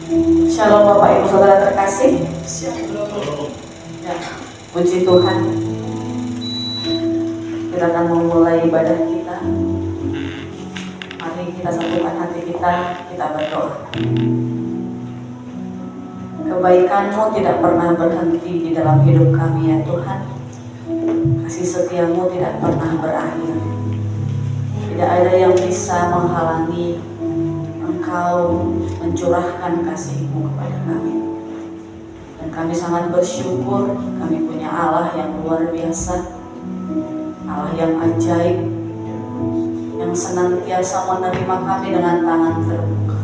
Shalom Bapak Ibu Saudara terkasih. Ya, puji Tuhan. Kita akan memulai ibadah kita. Mari kita satukan hati kita berdoa. Kebaikan-Mu tidak pernah berhenti di dalam hidup kami ya Tuhan. Kasih setia-Mu tidak pernah berakhir. Tidak ada yang bisa menghalangi Engkau mencurahkan kasih-Mu kepada kami. Dan kami sangat bersyukur kami punya Allah yang luar biasa, Allah yang ajaib, yang senantiasa menerima kami dengan tangan terbuka,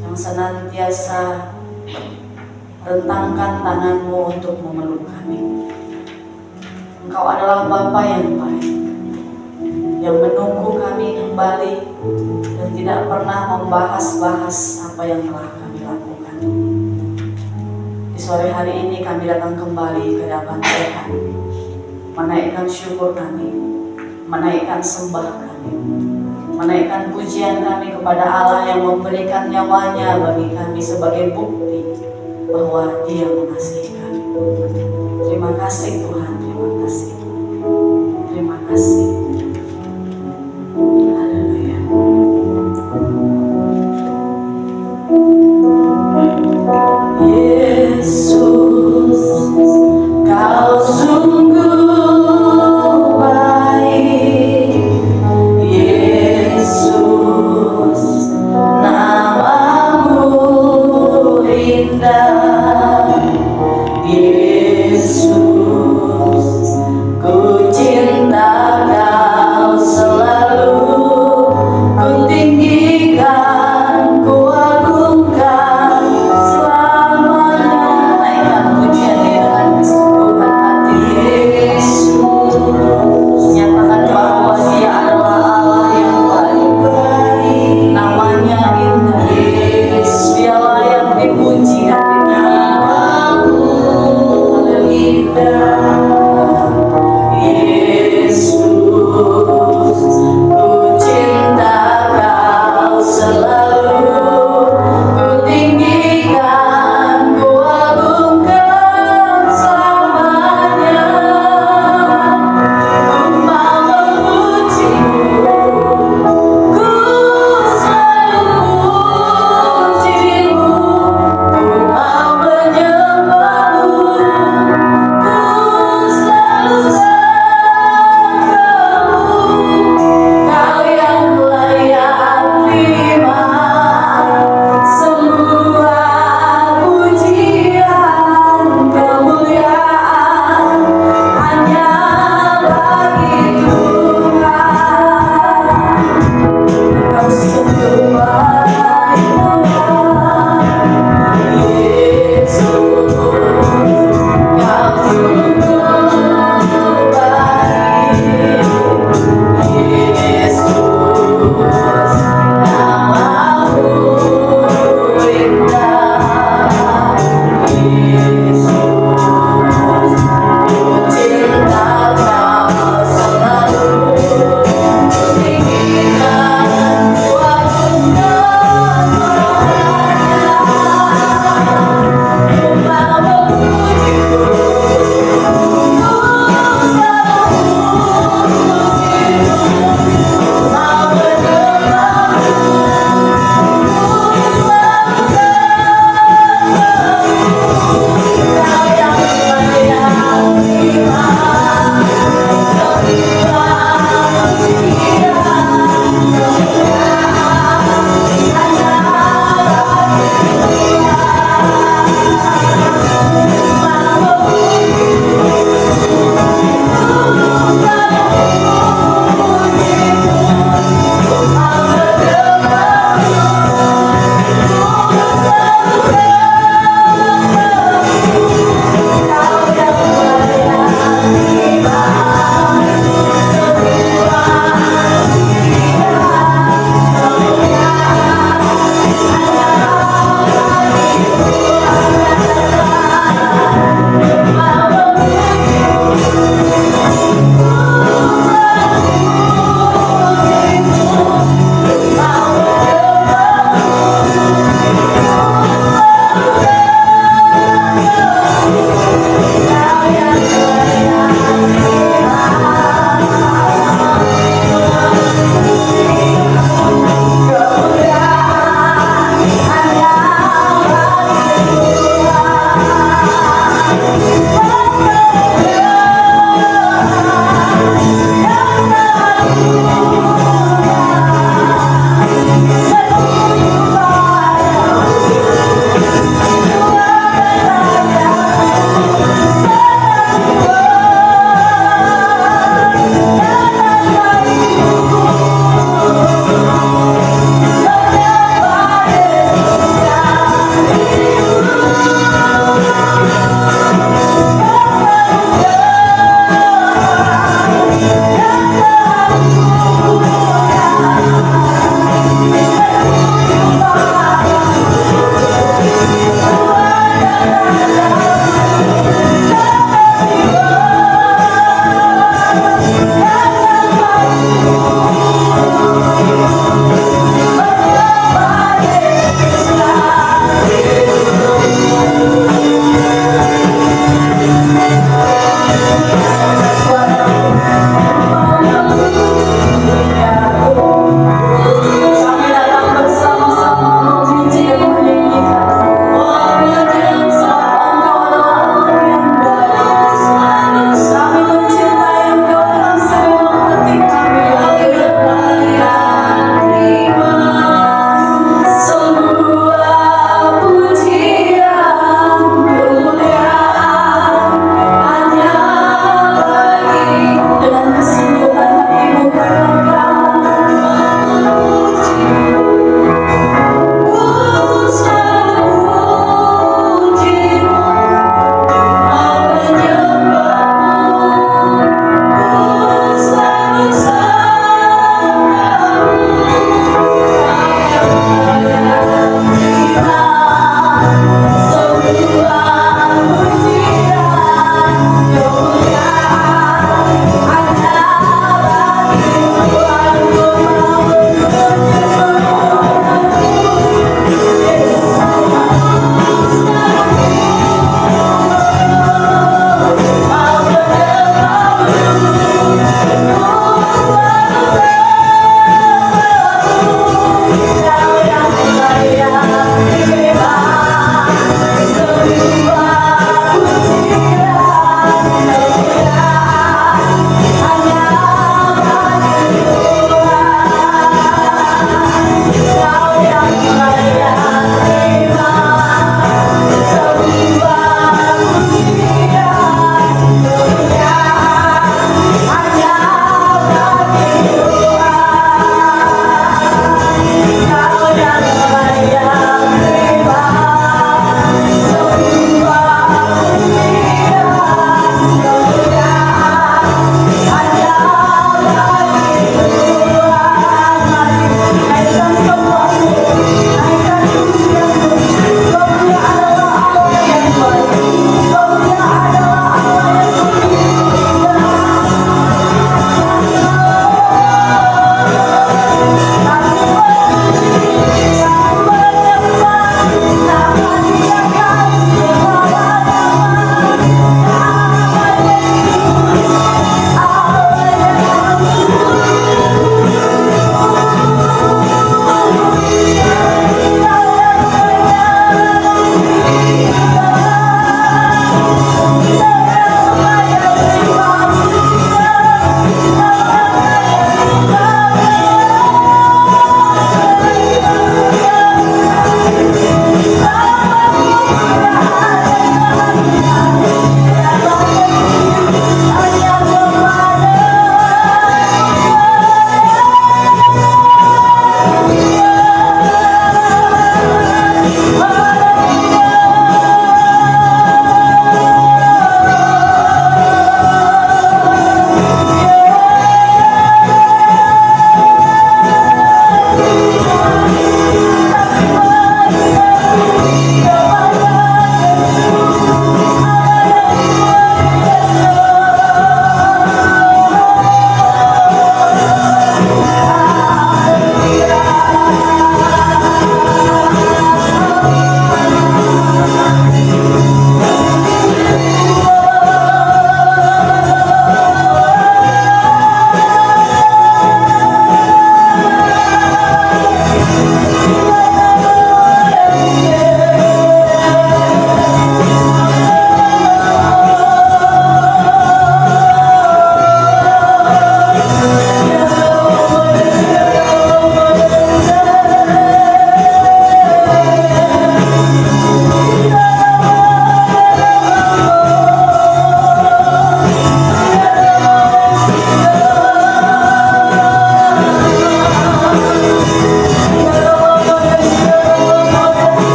yang senantiasa rentangkan tangan-Mu untuk memeluk kami. Engkau adalah Bapa yang baik, yang menunggu kami kembali dan tidak pernah membahas-bahas apa yang telah kami lakukan. Di sore hari ini kami datang kembali ke hadapan Tuhan, menaikkan syukur kami, menaikkan sembah kami, menaikkan pujian kami kepada Allah yang memberikan nyawanya bagi kami sebagai bukti bahwa Dia mengasihi kami. Terima kasih Tuhan, terima kasih. Terima kasih. Haleluya. Yesus, Kau sungguh baik. Yesus, nama-Mu indah. Yesus, ku cinta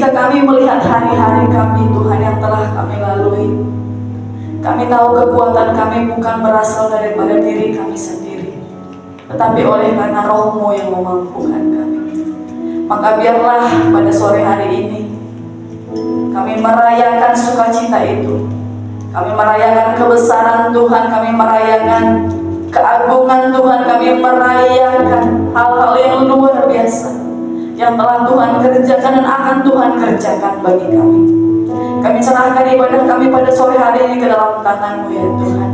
Jika kami melihat hari-hari kami Tuhan yang telah kami lalui, kami tahu kekuatan kami bukan berasal daripada diri kami sendiri, tetapi oleh karena Roh-Mu yang memampukan kami. Maka biarlah pada sore hari ini kami merayakan sukacita itu. Kami merayakan kebesaran Tuhan, kami merayakan keagungan Tuhan, kami merayakan hal-hal yang luar biasa yang telah Tuhan kerjakan dan akan Tuhan kerjakan bagi kami. Kami serahkan ibadah kami pada sore hari ini ke dalam tangan-Mu ya Tuhan.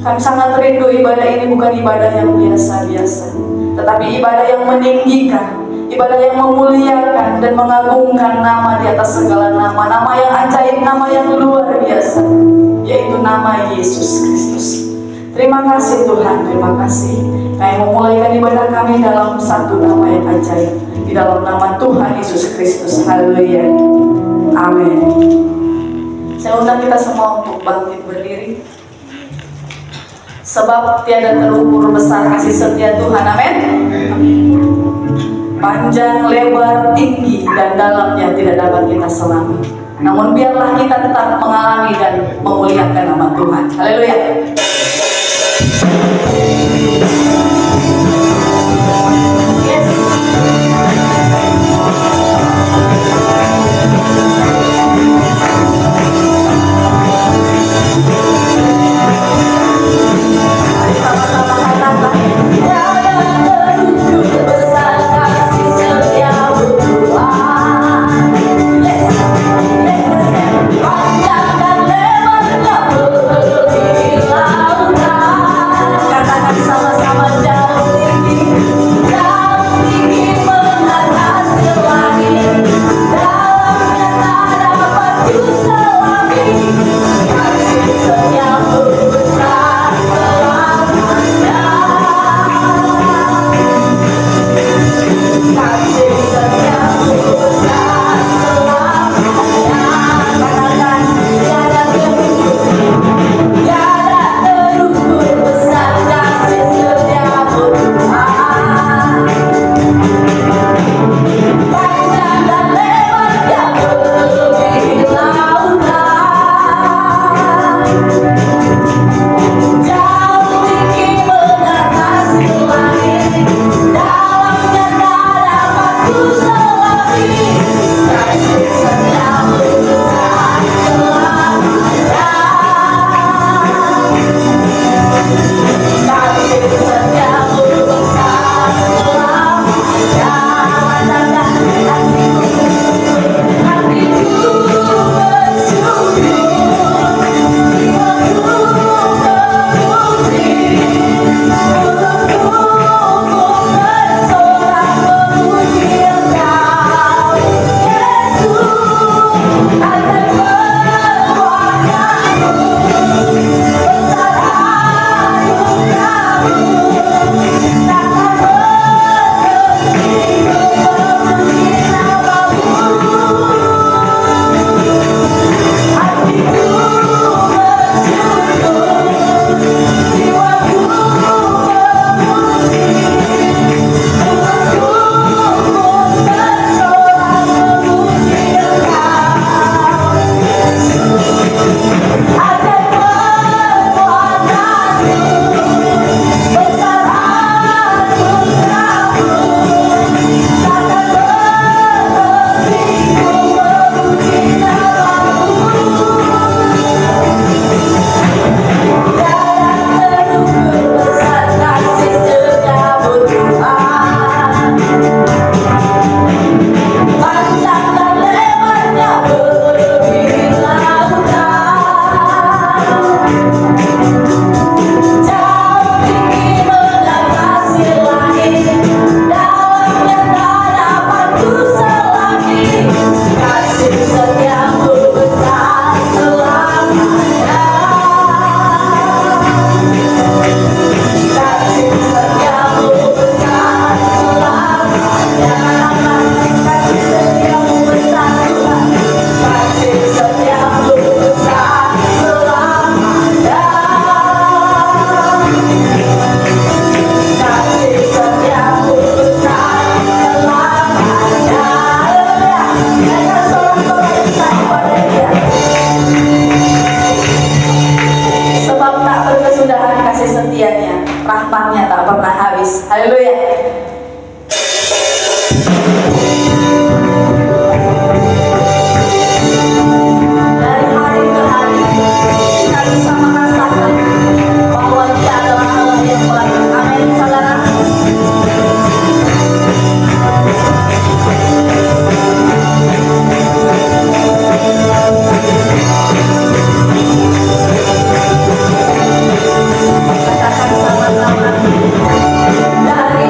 Kami sangat rindu ibadah ini bukan ibadah yang biasa-biasa, tetapi ibadah yang meninggikan, ibadah yang memuliakan dan mengagungkan nama di atas segala nama, nama yang ajaib, nama yang luar biasa, yaitu nama Yesus Kristus. Terima kasih Tuhan, terima kasih. Kami memulaikan ibadah kami dalam satu nama yang ajaib, di dalam nama Tuhan Yesus Kristus. Haleluya. Amin. Saya undang kita semua untuk bangkit berdiri. Sebab tiada terukur besar kasih setia Tuhan, amin. Panjang, lebar, tinggi, dan dalamnya tidak dapat kita selami. Namun biarlah kita tetap mengalami dan memuliakan nama Tuhan. Haleluya. Dari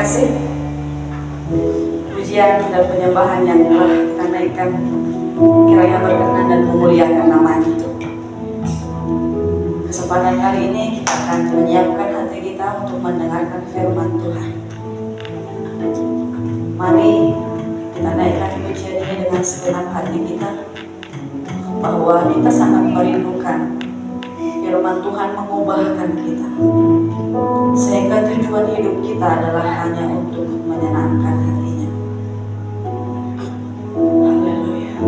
kasih. Pujian dan penyembahan yang telah kita naikkan kiranya berkenan dan memuliakan nama-Nya. Kesempatan kali ini kita akan menyiapkan hati kita untuk mendengarkan firman Tuhan. Mari kita naikkan pujian ini dengan segenap hati kita, bahwa kita sangat merindukan firman Tuhan mengubahkan kita, sehingga tujuan hidup kita adalah hanya untuk menyenangkan hati-Nya. Haleluya.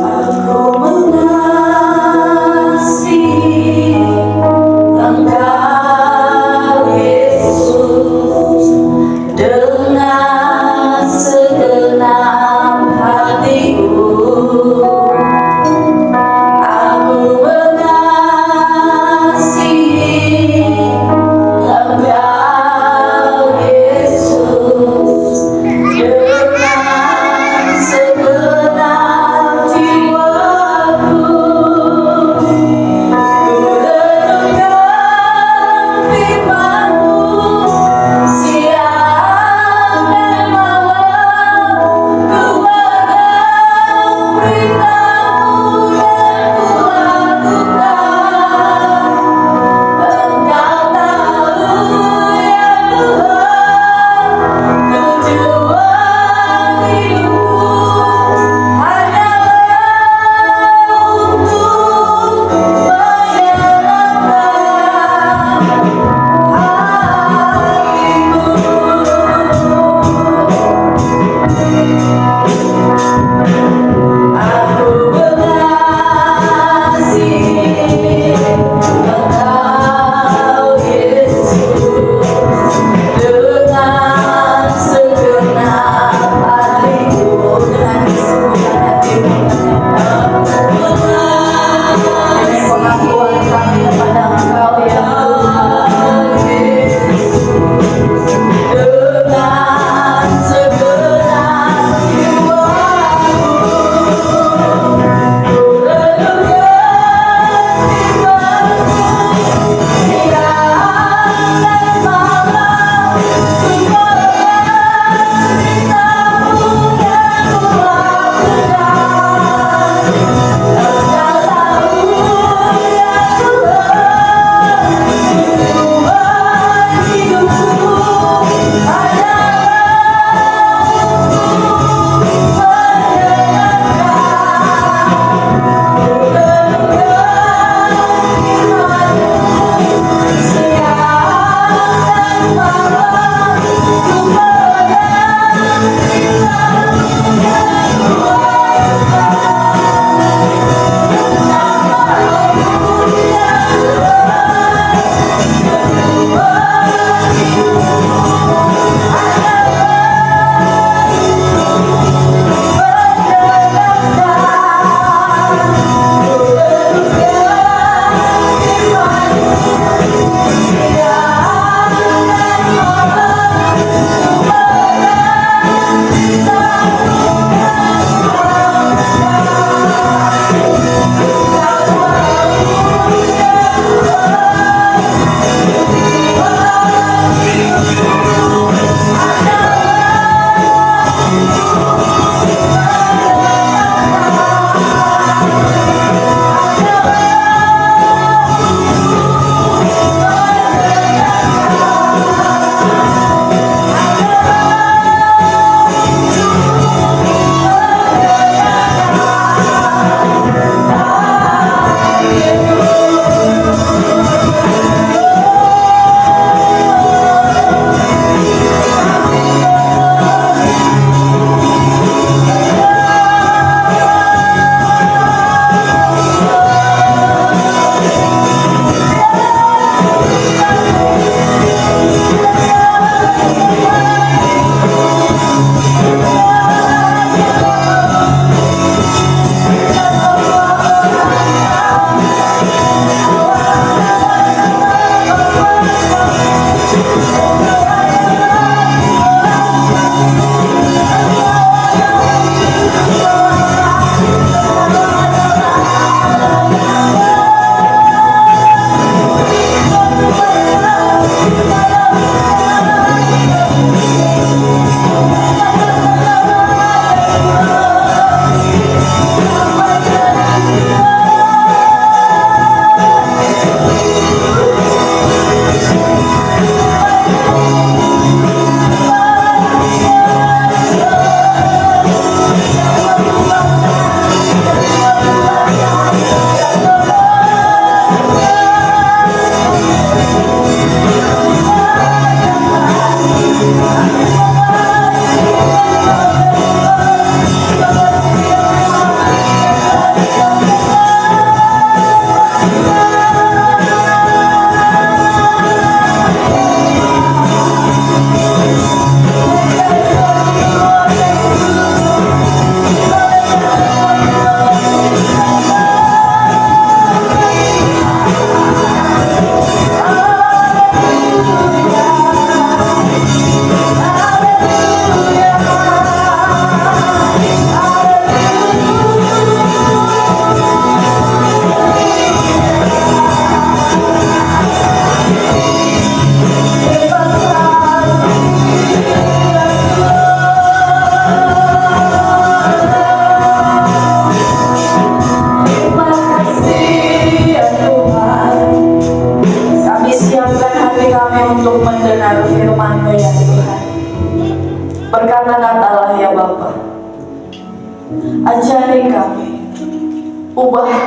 Aku mengasihi Engkau Yesus dengan segenap hatiku. Aku mengasihi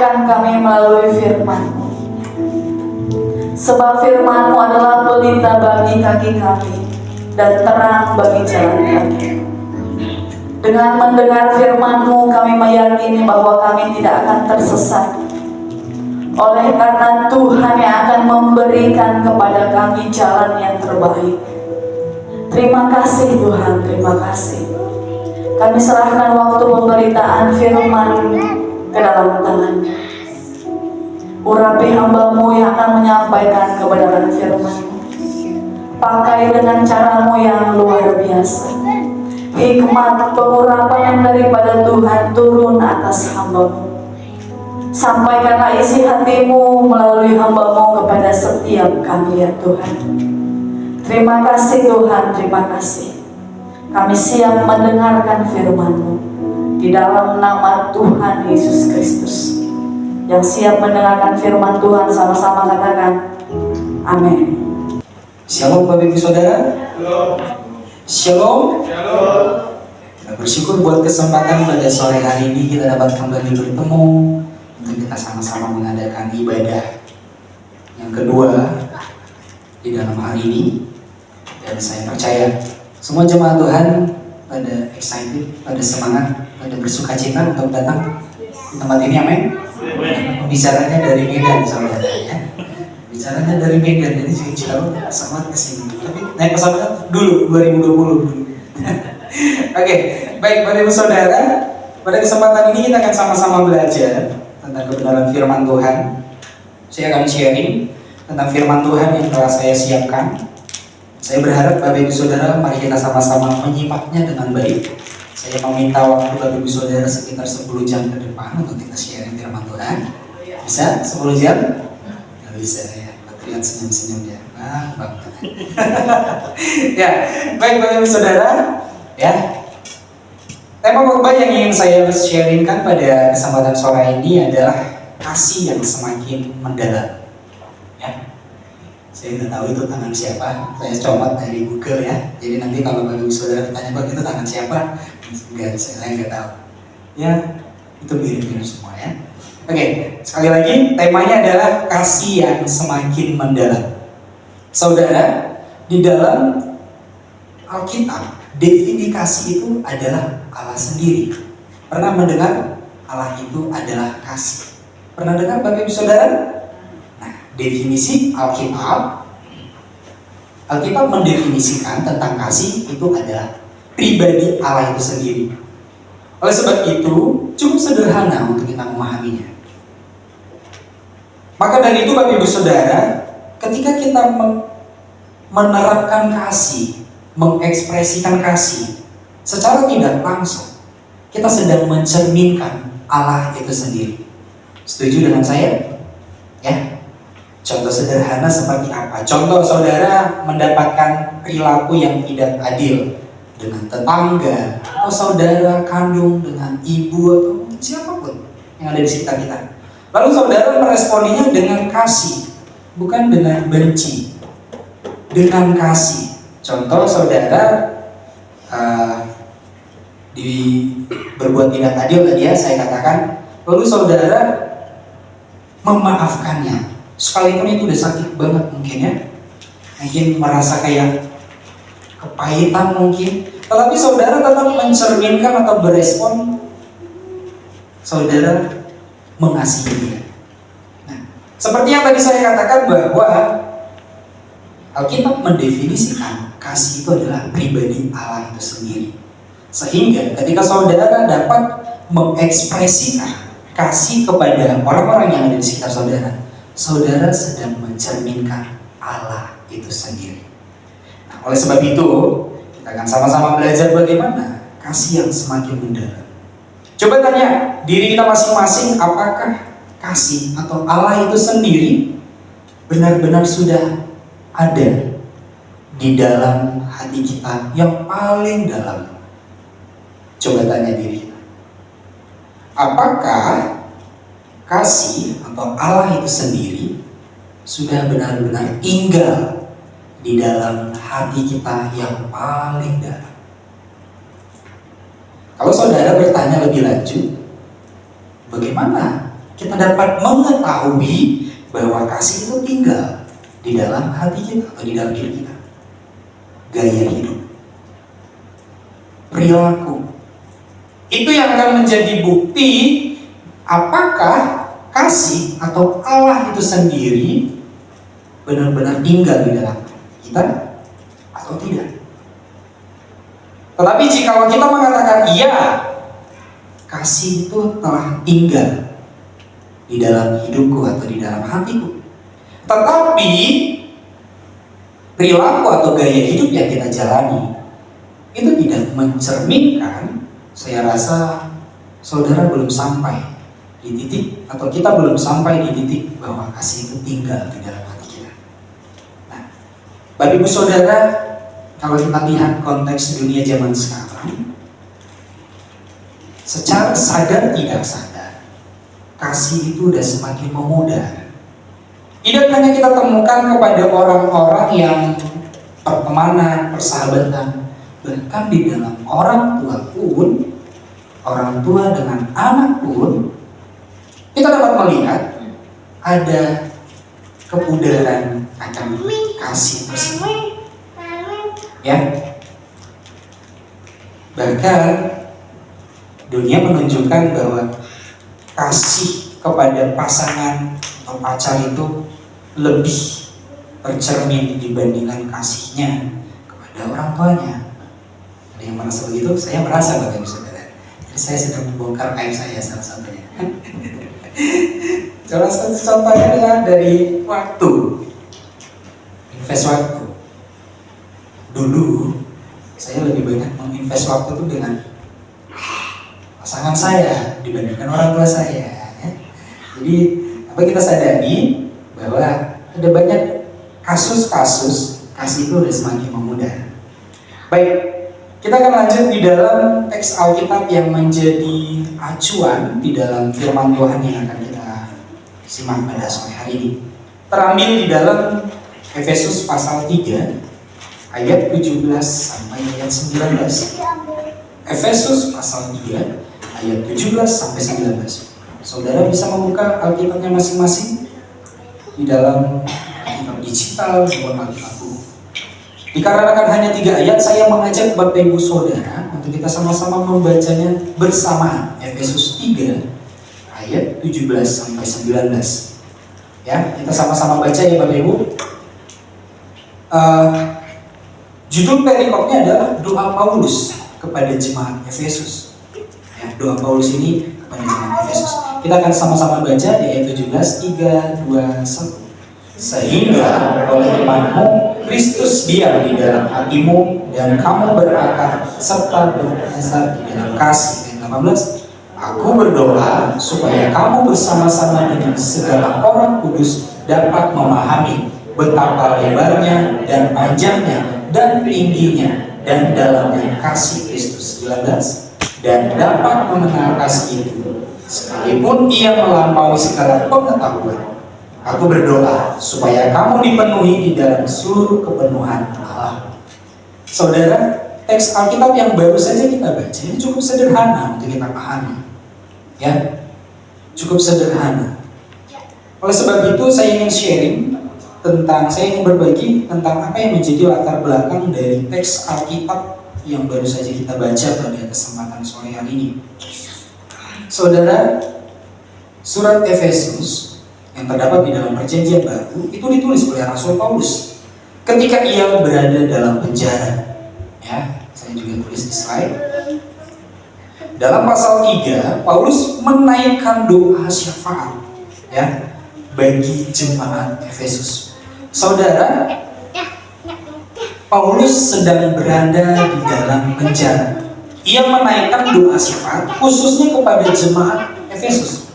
kuatkan kami melalui firman-Mu. Sebab firman-Mu adalah pelita bagi kaki kami dan terang bagi jalan kami. Dengan mendengar firman-Mu, kami meyakini bahwa kami tidak akan tersesat. Oleh karena Tuhan yang akan memberikan kepada kami jalan yang terbaik. Terima kasih Tuhan, terima kasih. Kami serahkan waktu pemberitaan firman ke dalam tangan-Mu. Urapi hamba-Mu yang akan menyampaikan kebenaran firman-Mu. Pakai dengan cara-Mu yang luar biasa. Hikmat pengurapan yang daripada Tuhan turun atas hamba-Mu. Sampaikanlah isi hati-Mu melalui hamba-Mu kepada setiap kami ya Tuhan. Terima kasih Tuhan, terima kasih. Kami siap mendengarkan firman-Mu di dalam nama Tuhan Yesus Kristus. Yang siap mendengarkan firman Tuhan sama-sama katakan amin. Shalom Bapak Ibu Saudara. Shalom. Kita bersyukur buat kesempatan pada sore hari ini kita dapat kembali bertemu untuk kita sama-sama mengadakan ibadah yang kedua di dalam hari ini. Dan saya percaya semua jemaat Tuhan pada excited, pada semangat, pada bersuka cita untuk datang di tempat ini, amin. Bicaranya dari Medan, saudara ya. Bicaranya dari Medan, jadi jauh pesawat kesini. Tapi naik pesawat dulu 2020. Oke, baik Bapak Ibu Saudara, pada kesempatan ini kita akan sama-sama belajar tentang kebenaran firman Tuhan. Saya akan sharing tentang firman Tuhan yang telah saya siapkan. Saya berharap Bapak Ibu Saudara, mari kita sama-sama menyimaknya dengan baik. Saya meminta waktu Bapak Ibu Saudara sekitar 10 jam ke depan untuk kita sharing firman Tuhan. Bisa 10 jam? Nggak bisa ya, terlihat senyum-senyum ya. Bang. Ya, baik Bapak Ibu Saudara, ya. Tema khotbah yang ingin saya sharingkan pada kesempatan sore ini adalah kasih yang semakin mendalam. Ya. Saya nggak tahu itu tangan siapa, saya comot dari Google ya. Jadi nanti kalau Bapak Ibu Saudara bertanya, Bang itu tangan siapa? Enggak, saya nggak tahu. Ya, itu mirip-mirip semua ya. Oke, sekali lagi temanya adalah kasih yang semakin mendalam. Saudara, di dalam Alkitab, definisi kasih itu adalah Allah sendiri. Pernah mendengar Allah itu adalah kasih? Pernah dengar Bapak Ibu Saudara? Nah, definisi Alkitab mendefinisikan tentang kasih itu adalah pribadi Allah itu sendiri. Oleh sebab itu, cukup sederhana untuk kita memahaminya. Maka dari itu Bapak Ibu Saudara, ketika kita menerapkan kasih, mengekspresikan kasih secara tidak langsung, kita sedang mencerminkan Allah itu sendiri. Setuju dengan saya? Ya. Contoh sederhana seperti apa? Contoh saudara mendapatkan perilaku yang tidak adil dengan tetangga, atau saudara kandung dengan ibu atau siapapun yang ada di sekitar kita. Lalu saudara meresponinya dengan kasih, bukan dengan benci. Dengan kasih. Contoh saudara berbuat tidak adil tadi ya saya katakan, lalu saudara memaafkannya. Sekalipun itu udah sakit banget mungkin ya, mungkin merasa kayak kepahitan mungkin, tetapi saudara tetap mencerminkan atau berespon, saudara mengasihi dia. Nah, seperti yang tadi saya katakan bahwa Alkitab mendefinisikan kasih itu adalah pribadi Allah itu sendiri. Sehingga ketika saudara dapat mengekspresikan kasih kepada orang-orang yang ada di sekitar saudara, saudara sedang mencerminkan Allah itu sendiri. Nah, oleh sebab itu, kita akan sama-sama belajar bagaimana kasih yang semakin mendalam. Coba tanya diri kita masing-masing, apakah kasih atau Allah itu sendiri benar-benar sudah ada di dalam hati kita yang paling dalam? Coba tanya diri kita. Apakah kasih atau Allah itu sendiri sudah benar-benar tinggal di dalam hati kita yang paling dalam? Kalau saudara bertanya lebih lanjut, bagaimana kita dapat mengetahui bahwa kasih itu tinggal di dalam hati kita atau di dalam diri kita. Gaya hidup, perilaku, itu yang akan menjadi bukti apakah kasih atau Allah itu sendiri benar-benar tinggal di dalam kita atau tidak. Tetapi jika kita mengatakan iya, kasih itu telah tinggal di dalam hidupku atau di dalam hatiku, tetapi perilaku atau gaya hidup yang kita jalani itu tidak mencerminkan, saya rasa saudara belum sampai di titik, atau kita belum sampai di titik bahwa kasih itu tinggal di dalam hati kita. Nah, Bapak Ibu Saudara, kalau kita lihat konteks dunia zaman sekarang, secara sadar tidak sadar, kasih itu udah semakin memudar. Tidak hanya kita temukan kepada orang-orang yang pertemanan, persahabatan, bahkan di dalam orang tua pun, orang tua dengan anak pun, kita dapat melihat ada kepudaran akan kasih tersebut. Ya, bahkan dunia menunjukkan bahwa kasih kepada pasangan atau pacar itu lebih tercermin dibandingkan kasihnya kepada orang tuanya. Ada yang merasa begitu? Saya merasa, Bapak Ibu Saudara. Jadi saya sedang membongkar aib saya salah satunya. Salah satu contohnya adalah dari waktu, invest waktu. Dulu saya lebih banyak menginvest waktu itu dengan pasangan saya dibandingkan orang tua saya. Ya. Jadi apa kita sadari bahwa ada banyak kasus-kasus kasih itu sudah semakin memudar. Baik, kita akan lanjut di dalam teks Alkitab yang menjadi acuan di dalam firman Tuhan yang akan kita simak pada sore hari ini. Terambil di dalam Efesus pasal 3 ayat 17 sampai ayat 19. Efesus pasal 3 ayat 17 sampai 19. Saudara bisa membuka Alkitabnya masing-masing di dalam Alkitab digital maupun Alkitab buku. Dikarenakan hanya 3 ayat, saya mengajak Bapak Ibu Saudara untuk kita sama-sama membacanya bersamaan. Efesus 3 ayat 17 sampai 19. Ya, kita sama-sama baca ya Bapak Ibu. Judul perikopnya adalah doa Paulus kepada jemaat Efesus. Ya, doa Paulus ini kepada jemaat Efesus. Kita akan sama-sama baca di ayat 17, 3, 2, 1. Sehingga oleh imanmu Kristus diam di dalam hatimu dan kamu berakar serta berdasar di dalam kasih. Ayat 18. Aku berdoa supaya kamu bersama-sama dengan segala orang kudus dapat memahami betapa lebarnya dan panjangnya dan tingginya dan dalamnya kasih Kristus. 19. Dan dapat mengenal kasih itu sekalipun ia melampaui segala pengetahuan. Aku berdoa supaya kamu dipenuhi di dalam seluruh kepenuhan Allah. Saudara, teks Alkitab yang baru saja kita baca ini cukup sederhana untuk kita pahami. Ya, cukup sederhana. Oleh sebab itu saya ingin sharing saya ingin berbagi tentang apa yang menjadi latar belakang dari teks Alkitab yang baru saja kita baca pada kesempatan sore hari ini. Saudara, surat Efesus yang terdapat di dalam Perjanjian Baru itu ditulis oleh Rasul Paulus ketika ia berada dalam penjara. Ya, saya juga tulis di slide. Dalam pasal 3, Paulus menaikkan doa syafaat ya bagi jemaat Efesus. Saudara, Paulus sedang berada di dalam penjara. Ia menaikkan doa syafaat khususnya kepada jemaat Efesus.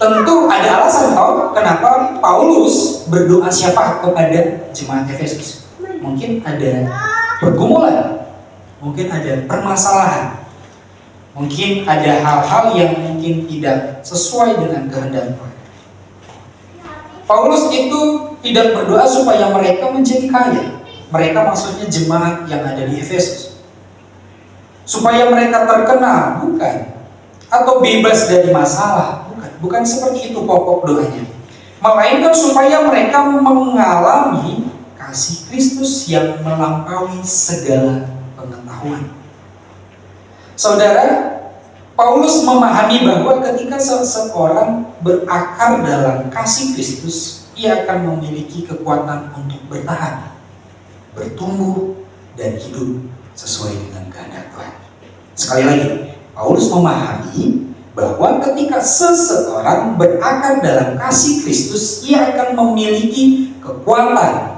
Tentu ada alasan kenapa Paulus berdoa syafaat kepada jemaat Efesus. Mungkin ada pergumulan, mungkin ada permasalahan, mungkin ada hal-hal yang mungkin tidak sesuai dengan kehendak Tuhan. Paulus itu tidak berdoa supaya mereka menjadi kaya. Mereka maksudnya jemaat yang ada di Efesus. Supaya mereka terkenal, bukan. atau bebas dari masalah. Bukan seperti itu pokok doanya. Melainkan supaya mereka mengalami kasih Kristus yang melampaui segala pengetahuan. Saudara, Paulus memahami bahwa ketika seseorang berakar dalam kasih Kristus, ia akan memiliki kekuatan untuk bertahan, bertumbuh, dan hidup sesuai dengan kehendak Tuhan. Sekali lagi, Paulus memahami bahwa ketika seseorang berakar dalam kasih Kristus, ia akan memiliki kekuatan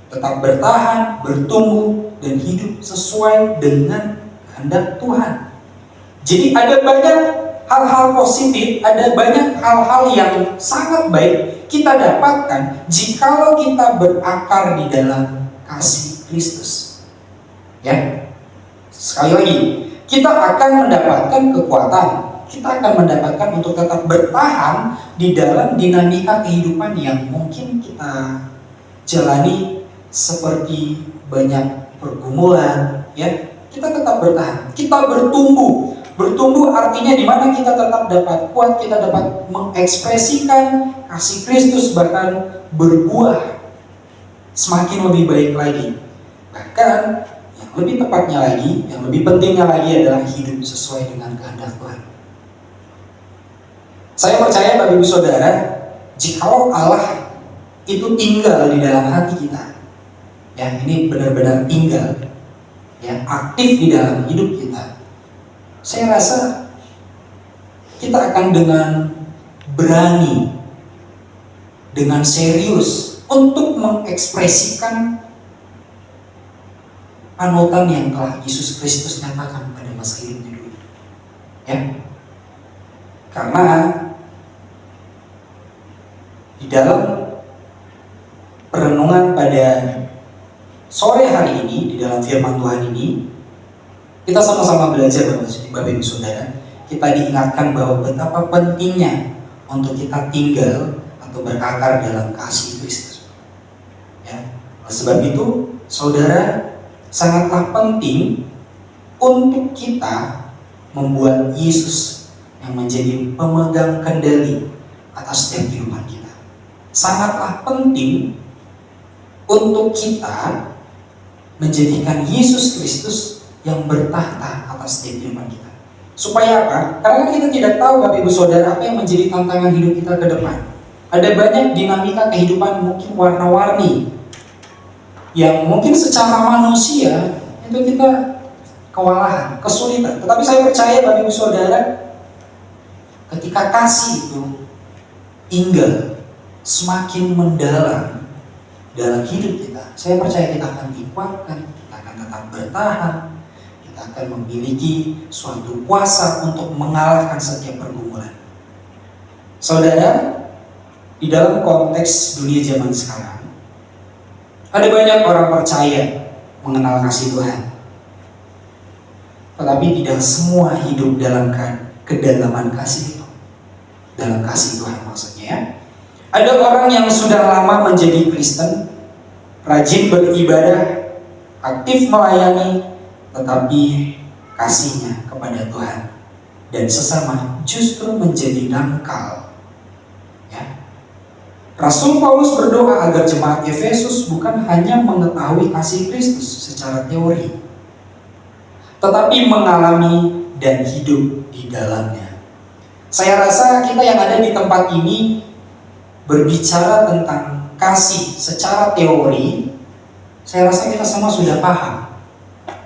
tetap bertahan, bertumbuh, dan hidup sesuai dengan kehendak Tuhan. Jadi ada banyak hal-hal positif, ada banyak hal-hal yang sangat baik kita dapatkan jikalau kita berakar di dalam kasih Kristus. Ya, sekali lagi, kita akan mendapatkan kekuatan, kita akan mendapatkan untuk tetap bertahan di dalam dinamika kehidupan yang mungkin kita jalani seperti banyak pergumulan. Ya, kita tetap bertahan, kita bertumbuh. Bertumbuh artinya di mana kita tetap dapat kuat, kita dapat mengekspresikan kasih Kristus, bahkan berbuah semakin lebih baik lagi. Bahkan yang lebih tepatnya lagi, yang lebih pentingnya lagi adalah hidup sesuai dengan kehendak Tuhan. Saya percaya Bapak Ibu Saudara, jikalau Allah itu tinggal di dalam hati kita, ya ini benar-benar tinggal, ya aktif di dalam hidup kita, saya rasa kita akan dengan berani, dengan serius untuk mengekspresikan panutan yang telah Yesus Kristus nyatakan pada masa hidupnya dulu. Ya, karena di dalam perenungan pada sore hari ini, di dalam firman Tuhan ini, kita sama-sama belajar Bapak Ibu Saudara, kita diingatkan bahwa betapa pentingnya untuk kita tinggal atau berakar dalam kasih Kristus. Ya, oleh sebab itu, saudara, sangatlah penting untuk kita membuat Yesus yang menjadi pemegang kendali atas setiap kehidupan kita. Sangatlah penting untuk kita menjadikan Yesus Kristus yang bertahta atas setiap kehidupan kita. Supaya apa? Karena kita tidak tahu Bapak Ibu Saudara apa yang menjadi tantangan hidup kita ke depan. Ada banyak dinamika kehidupan mungkin warna-warni yang mungkin secara manusia itu kita kewalahan, kesulitan. Tetapi saya percaya Bapak Ibu Saudara, ketika kasih itu tinggal semakin mendalam dalam hidup kita, saya percaya kita akan dikuatkan, kita akan tetap bertahan, kita akan memiliki suatu kuasa untuk mengalahkan setiap pergumulan. Saudara, di dalam konteks dunia zaman sekarang, ada banyak orang percaya mengenal kasih Tuhan, tetapi tidak semua hidup dalam kedalaman kasih itu. Dalam kasih Tuhan maksudnya. Ada orang yang sudah lama menjadi Kristen, rajin beribadah, aktif melayani, tetapi kasihnya kepada Tuhan dan sesama justru menjadi dangkal. Ya. Rasul Paulus berdoa agar jemaat Efesus bukan hanya mengetahui kasih Kristus secara teori, tetapi mengalami dan hidup di dalamnya. Saya rasa kita yang ada di tempat ini berbicara tentang kasih secara teori, saya rasa kita semua sudah paham.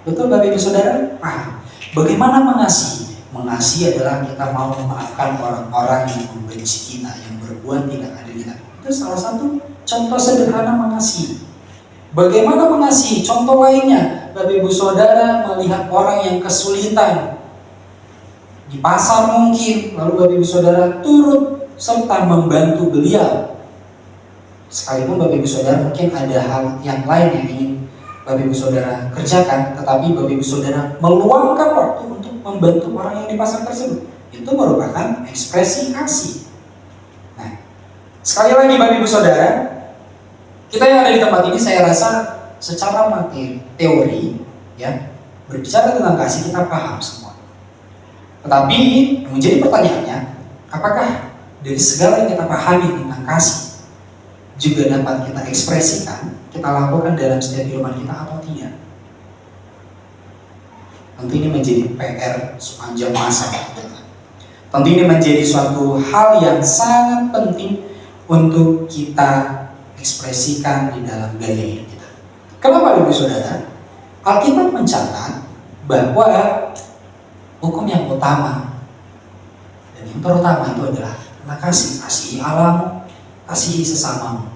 Betul Bapak Ibu Saudara? Paham. Bagaimana mengasihi? Mengasihi adalah kita mau memaafkan orang-orang yang membenci kita, yang berbuat tidak adil kita. Itu salah satu contoh sederhana mengasihi. Bagaimana mengasihi? Contoh lainnya, Bapak Ibu Saudara melihat orang yang kesulitan di pasar mungkin, lalu Bapak Ibu Saudara turut serta membantu beliau. Sekalipun Bapak Ibu Saudara mungkin ada hal yang lain yang ingin Bapak Ibu Saudara kerjakan, tetapi Bapak Ibu Saudara meluangkan waktu untuk membantu orang yang di pasar tersebut. Itu merupakan ekspresi kasih. Nah, sekali lagi Bapak Ibu Saudara, kita yang ada di tempat ini saya rasa secara materi, teori, ya, berbicara tentang kasih kita paham semua. Tetapi yang menjadi pertanyaannya, apakah dari segala yang kita pahami tentang kasih juga dapat kita ekspresikan, kita lakukan dalam setiap kehidupan kita atau tidak? Tentu ini menjadi PR sepanjang masa kita. Tentu ini menjadi suatu hal yang sangat penting untuk kita ekspresikan di dalam gaya hidup kita. Kenapa Bapak Saudara? Alkitab mencatat bahwa hukum yang utama dan yang terutama itu adalah kasihi Allahmu, kasihi sesamamu.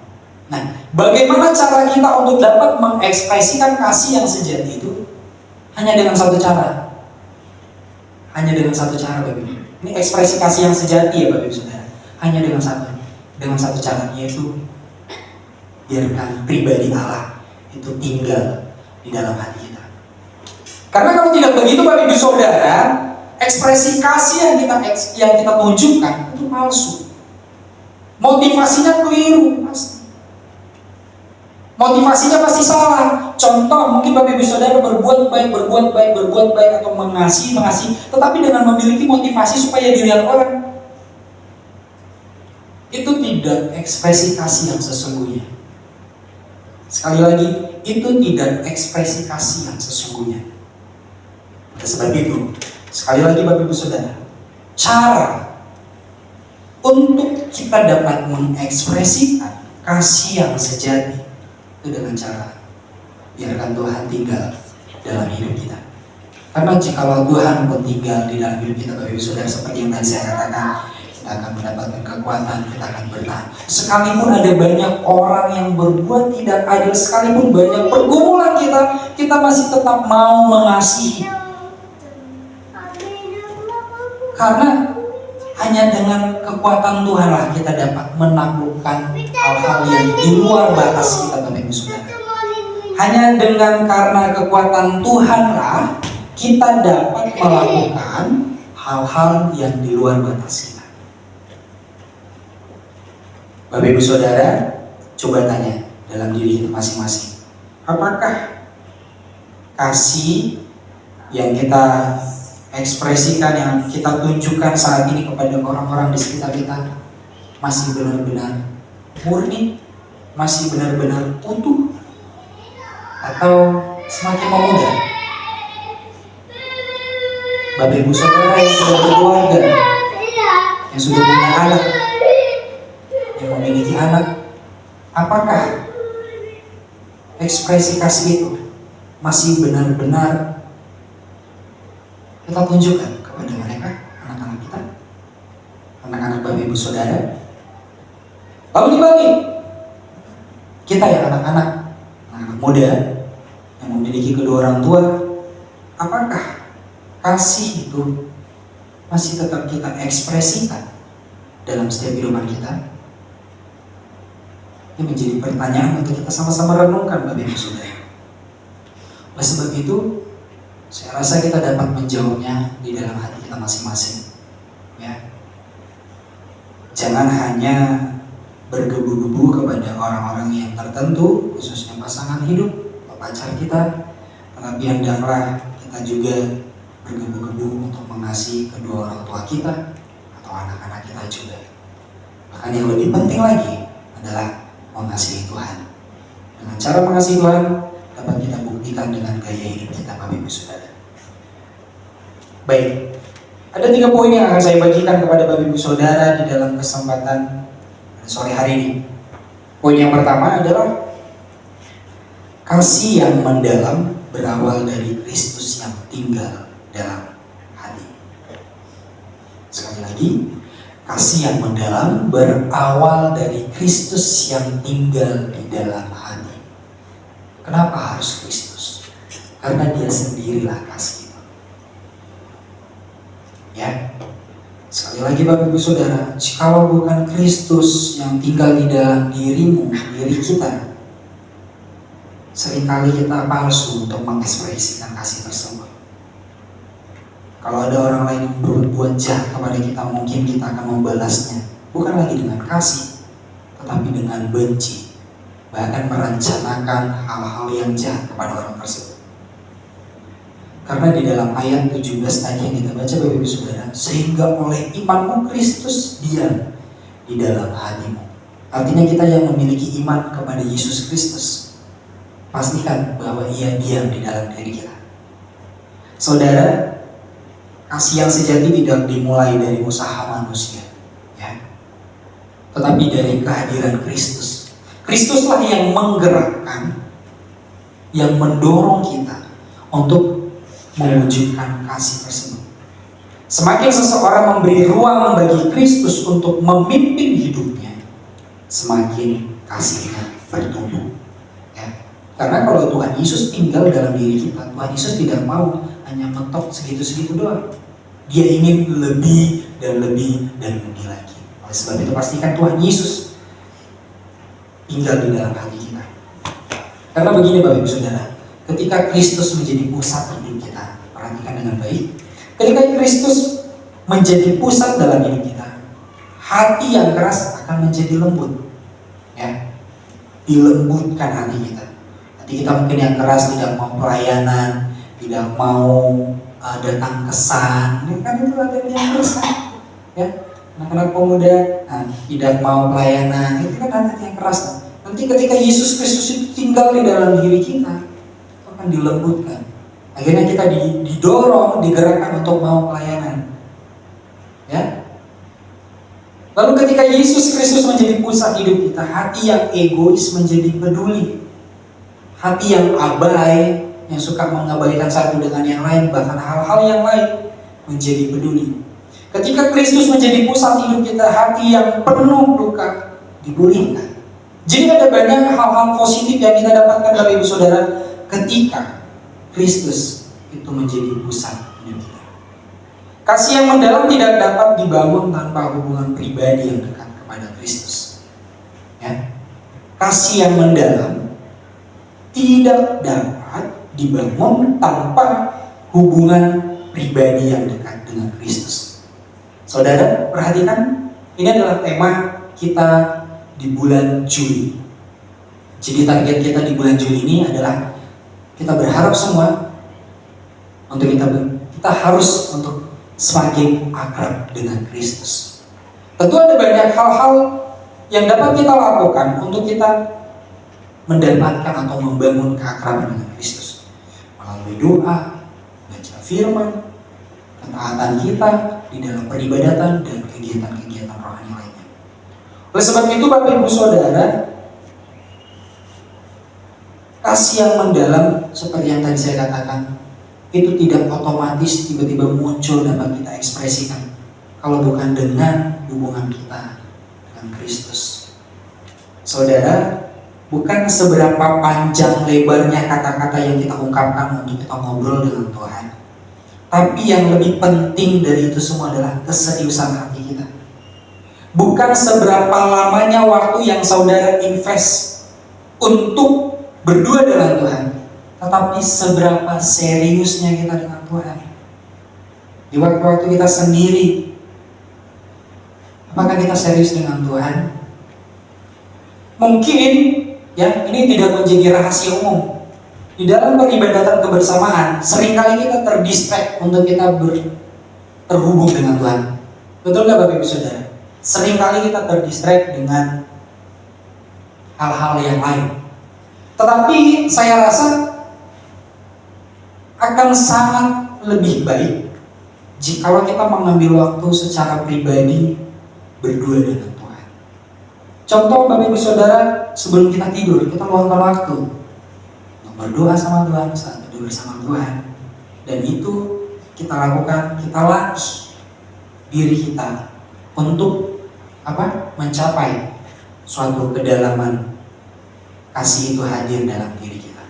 Nah, bagaimana cara kita untuk dapat mengekspresikan kasih yang sejati itu? Hanya dengan satu cara. Hanya dengan satu cara, Bapak Ibu. Ini ekspresi kasih yang sejati ya Bapak Ibu Saudara. Hanya dengan satu cara, yaitu biarkan pribadi Allah itu tinggal di dalam hati kita. Karena kalau tidak begitu Bapak Ibu Saudara, ekspresi kasih yang kita tunjukkan itu palsu. Motivasinya keliru pasti. Motivasinya pasti salah. Contoh, mungkin Bapak Ibu Saudara berbuat baik atau mengasihi, tetapi dengan memiliki motivasi supaya dilihat orang. Itu tidak ekspresi kasih yang sesungguhnya. Sekali lagi, itu tidak ekspresi kasih yang sesungguhnya. Oleh sebab itu, sekali lagi Bapak Ibu Saudara, cara untuk kita dapat mengekspresikan kasih yang sejati itu dengan cara biarkan Tuhan tinggal dalam hidup kita. Karena jikalau Tuhan pun tinggal di dalam hidup kita Bapak Ibu Saudara, seperti yang tadi saya katakan, kita akan mendapatkan kekuatan, kita akan bertahan. Sekalipun ada banyak orang yang berbuat tidak adil, sekalipun banyak pergumulan kita masih tetap mau mengasihi. Karena hanya dengan kekuatan Tuhan lah kita dapat menaklukkan hal-hal yang di luar batas kita Bapak Ibu Saudara. Hanya dengan karena kekuatan Tuhan lah kita dapat melakukan hal-hal yang di luar batas kita. Bapak Ibu Saudara, coba tanya dalam diri kita masing-masing. Apakah kasih yang kita ekspresikan, yang kita tunjukkan saat ini kepada orang-orang di sekitar kita masih benar-benar murni, masih benar-benar utuh, atau semakin memudar? Bapak Ibu Saudara yang sudah berkeluarga, yang sudah punya anak, yang memiliki anak, apakah ekspresi kasih itu masih benar-benar kita tunjukkan kepada mereka, anak-anak kita, anak-anak Bapak Ibu Saudara? Lalu dibalik, kita yang anak-anak muda yang memiliki kedua orang tua, apakah kasih itu masih tetap kita ekspresikan dalam setiap kehidupan kita? Ini menjadi pertanyaan untuk kita sama-sama renungkan Bapak Ibu Saudara. Oleh sebab itu, saya rasa kita dapat menjawabnya di dalam hati kita masing-masing. Ya. Jangan hanya bergebu-gebu kepada orang-orang yang tertentu, khususnya pasangan hidup atau pacar kita, tetapi hendaklah kita juga bergebu-gebu untuk mengasihi kedua orang tua kita atau anak-anak kita juga. Bahkan yang lebih penting lagi adalah mengasihi Tuhan. Dengan cara mengasihi Tuhan dapat kita buktikan dengan gaya hidup kita Bapak Ibu Saudara. Baik, ada 3 poin yang akan saya bagikan kepada Bapak Ibu Saudara di dalam kesempatan sore hari ini. Poin yang pertama adalah kasih yang mendalam berawal dari Kristus yang tinggal dalam hati. Sekali lagi, kasih yang mendalam berawal dari Kristus yang tinggal di dalam hati. Kenapa harus Kristus? Karena Dia sendirilah kasih itu. Ya, sekali lagi Bapak Ibu Saudara, jikalau bukan Kristus yang tinggal di dalam dirimu, diri kita, seringkali kita palsu untuk mengekspresikan kasih tersebut. Kalau ada orang lain yang berbuat jahat kepada kita, mungkin kita akan membalasnya bukan lagi dengan kasih, tetapi dengan benci, bahkan merencanakan hal-hal yang jahat kepada orang tersebut. Karena di dalam ayat 17 tadi yang kita baca Bapak Ibu Saudara, sehingga oleh imanmu Kristus diam di dalam hatimu. Artinya kita yang memiliki iman kepada Yesus Kristus, pastikan bahwa ia diam di dalam diri kita. Saudara, kasih yang sejati tidak dimulai dari usaha manusia, ya, tetapi dari kehadiran Kristus. Kristuslah yang menggerakkan, yang mendorong kita untuk mewujudkan kasih tersebut. Semakin seseorang memberi ruang bagi Kristus untuk memimpin hidupnya, semakin kasihnya bertumbuh. Ya. Karena kalau Tuhan Yesus tinggal dalam diri kita, Tuhan Yesus tidak mau hanya mentok segitu-segitu doang. Dia ingin lebih dan lebih dan lebih lagi. Oleh sebab itu pastikan Tuhan Yesus tinggal di dalam hati kita. Karena begini Bapak Ibu Saudara, ketika Kristus menjadi pusat hidup kita, perhatikan dengan baik. Ketika Kristus menjadi pusat dalam hidup kita, hati yang keras akan menjadi lembut. Ya, dilembutkan hati kita. Hati kita mungkin yang keras tidak mau pelayanan, tidak mau datang kesan, ini kan itu ada yang keras kan? Ya, anak-anak pemuda tidak mau pelayanan, itu kan hati yang keras. Nanti ketika Yesus Kristus itu tinggal di dalam diri kita, itu akan dilembutkan. Akhirnya kita didorong, digerakkan untuk mau pelayanan. Ya. Lalu ketika Yesus Kristus menjadi pusat hidup kita, hati yang egois menjadi peduli. Hati yang abai, yang suka mengabaikan satu dengan yang lain, bahkan hal-hal yang lain, menjadi peduli. Ketika Kristus menjadi pusat hidup kita, hati yang penuh luka dipulihkan. Jadi ada banyak hal-hal positif yang kita dapatkan dari Ibu Saudara ketika Kristus itu menjadi pusat hidup kita. Kasih yang mendalam tidak dapat dibangun tanpa hubungan pribadi yang dekat kepada Kristus. Ya. Kasih yang mendalam tidak dapat dibangun tanpa hubungan pribadi yang dekat dengan Kristus. Saudara, perhatikan, ini adalah tema kita di bulan Juli. Jadi target kita di bulan Juli ini adalah kita berharap semua untuk kita harus untuk semakin akrab dengan Kristus. Tentu ada banyak hal-hal yang dapat kita lakukan untuk kita mendapatkan atau membangun keakraban dengan Kristus. Melalui doa, baca firman, ketaatan kita di dalam peribadatan dan kegiatan-kegiatan rohani lainnya. Oleh sebab itu Bapak Ibu Saudara, kasih yang mendalam seperti yang tadi saya katakan, itu tidak otomatis tiba-tiba muncul dapat kita ekspresikan kalau bukan dengan hubungan kita dengan Kristus. Saudara, bukan seberapa panjang lebarnya kata-kata yang kita ungkapkan untuk kita ngobrol dengan Tuhan, tapi yang lebih penting dari itu semua adalah keseriusan hati kita. Bukan seberapa lamanya waktu yang saudara invest untuk berdua dengan Tuhan, tetapi seberapa seriusnya kita dengan Tuhan. Di waktu-waktu kita sendiri, apakah kita serius dengan Tuhan? Mungkin ya, ini tidak menjadi rahasia umum. Di dalam peribadatan kebersamaan, seringkali kita terdistract untuk kita terhubung dengan Tuhan. Betul nggak Bapak Ibu Saudara? Seringkali kita terdistract dengan hal-hal yang lain. Tetapi saya rasa akan sangat lebih baik jika kita mengambil waktu secara pribadi berdua dengan Tuhan. Contoh Bapak Ibu Saudara, sebelum kita tidur, kita luangkan waktu untuk berdoa sama Tuhan, saat berdoa bersama Tuhan. Dan itu kita lakukan, kita latih diri kita untuk mencapai suatu kedalaman kasih itu hadir dalam diri kita.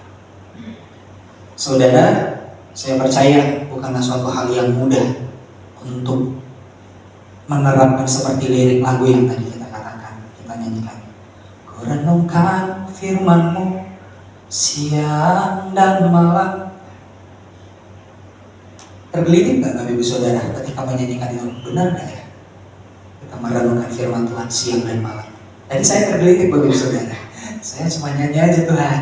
Saudara, saya percaya bukanlah suatu hal yang mudah untuk menerapkan seperti lirik lagu yang tadi kita katakan, kita nyanyikan. Ku renungkan firman-Mu siang dan malam. Tergelitik gak Bapak Ibu Saudara ketika menyanyikan itu? Benar gak ya? Kita merenungkan firman Tuhan siang dan malam. Tadi saya tergelitik Bapak Ibu Saudara. Saya cuma nyanyi aja Tuhan.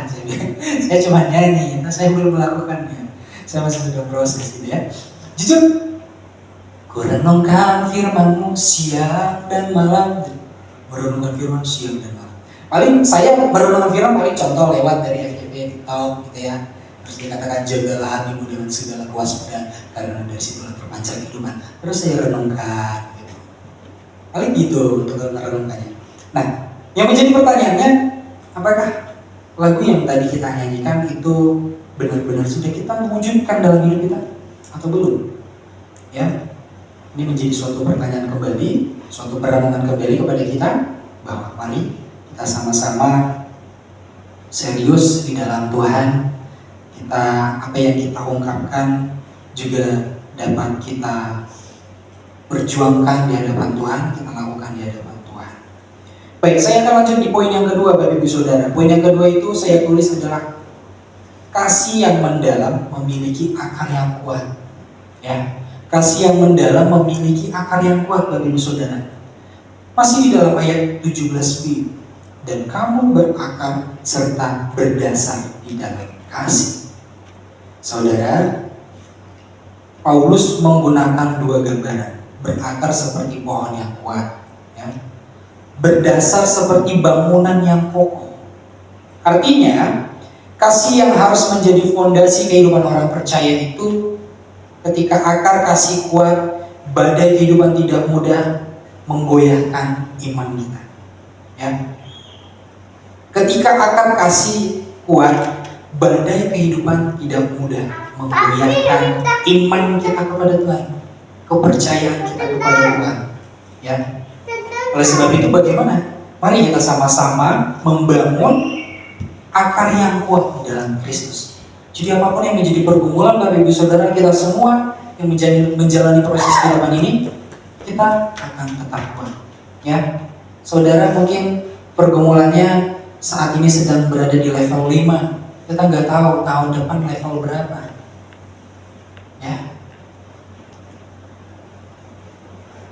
Saya cuma nyanyi, saya belum melakukannya. Saya masih sedang proses gitu ya. Jujur, ku renungkan firman-Mu siang dan malam. Merenungkan firman siang dan malam. Paling saya merenungkan firman paling contoh lewat dari FYP TikTok gitu ya. Terus dikatakan jagalah hatimu dengan segala kewaspadaan karena dari situlah terpancar kehidupan. Terus saya renungkan gitu. Paling gitu untuk merenungkannya. Nah, yang menjadi pertanyaannya, apakah lagu yang tadi kita nyanyikan itu benar-benar sudah kita mewujudkan dalam hidup kita atau belum? Ya, ini menjadi suatu pertanyaan kembali, suatu perenungan kembali kepada kita bahwa mari kita sama-sama serius di dalam Tuhan. Kita apa yang kita ungkapkan juga dapat kita perjuangkan di hadapan Tuhan, kita lakukan di hadapan Tuhan. Baik, saya akan lanjut di poin yang kedua, Bapak Ibu Saudara. Poin yang kedua itu saya tulis adalah kasih yang mendalam memiliki akar yang kuat. Ya, kasih yang mendalam memiliki akar yang kuat, Bapak Ibu Saudara. Masih di dalam ayat 17b, dan kamu berakar serta berdasar di dalam kasih. Saudara, Paulus menggunakan dua gambaran. Berakar seperti pohon yang kuat, ya. Berdasar seperti bangunan yang kokoh. Artinya, kasih yang harus menjadi fondasi kehidupan orang percaya itu, ketika akar kasih kuat, badai kehidupan tidak mudah menggoyahkan iman kita. Ya. Ketika akar kasih kuat, badai kehidupan tidak mudah menggoyahkan iman kita kepada Tuhan, kepercayaan kita kepada Tuhan. Ya. Oleh sebab itu bagaimana? Mari kita sama-sama membangun akar yang kuat di dalam Kristus. Jadi apapun yang menjadi pergumulan Bapak Ibu Saudara kita semua yang menjalani proses kehidupan ini, kita akan tetap kuat. Ya, saudara mungkin pergumulannya saat ini sedang berada di level 5. Kita nggak tahu tahun depan level berapa. Ya.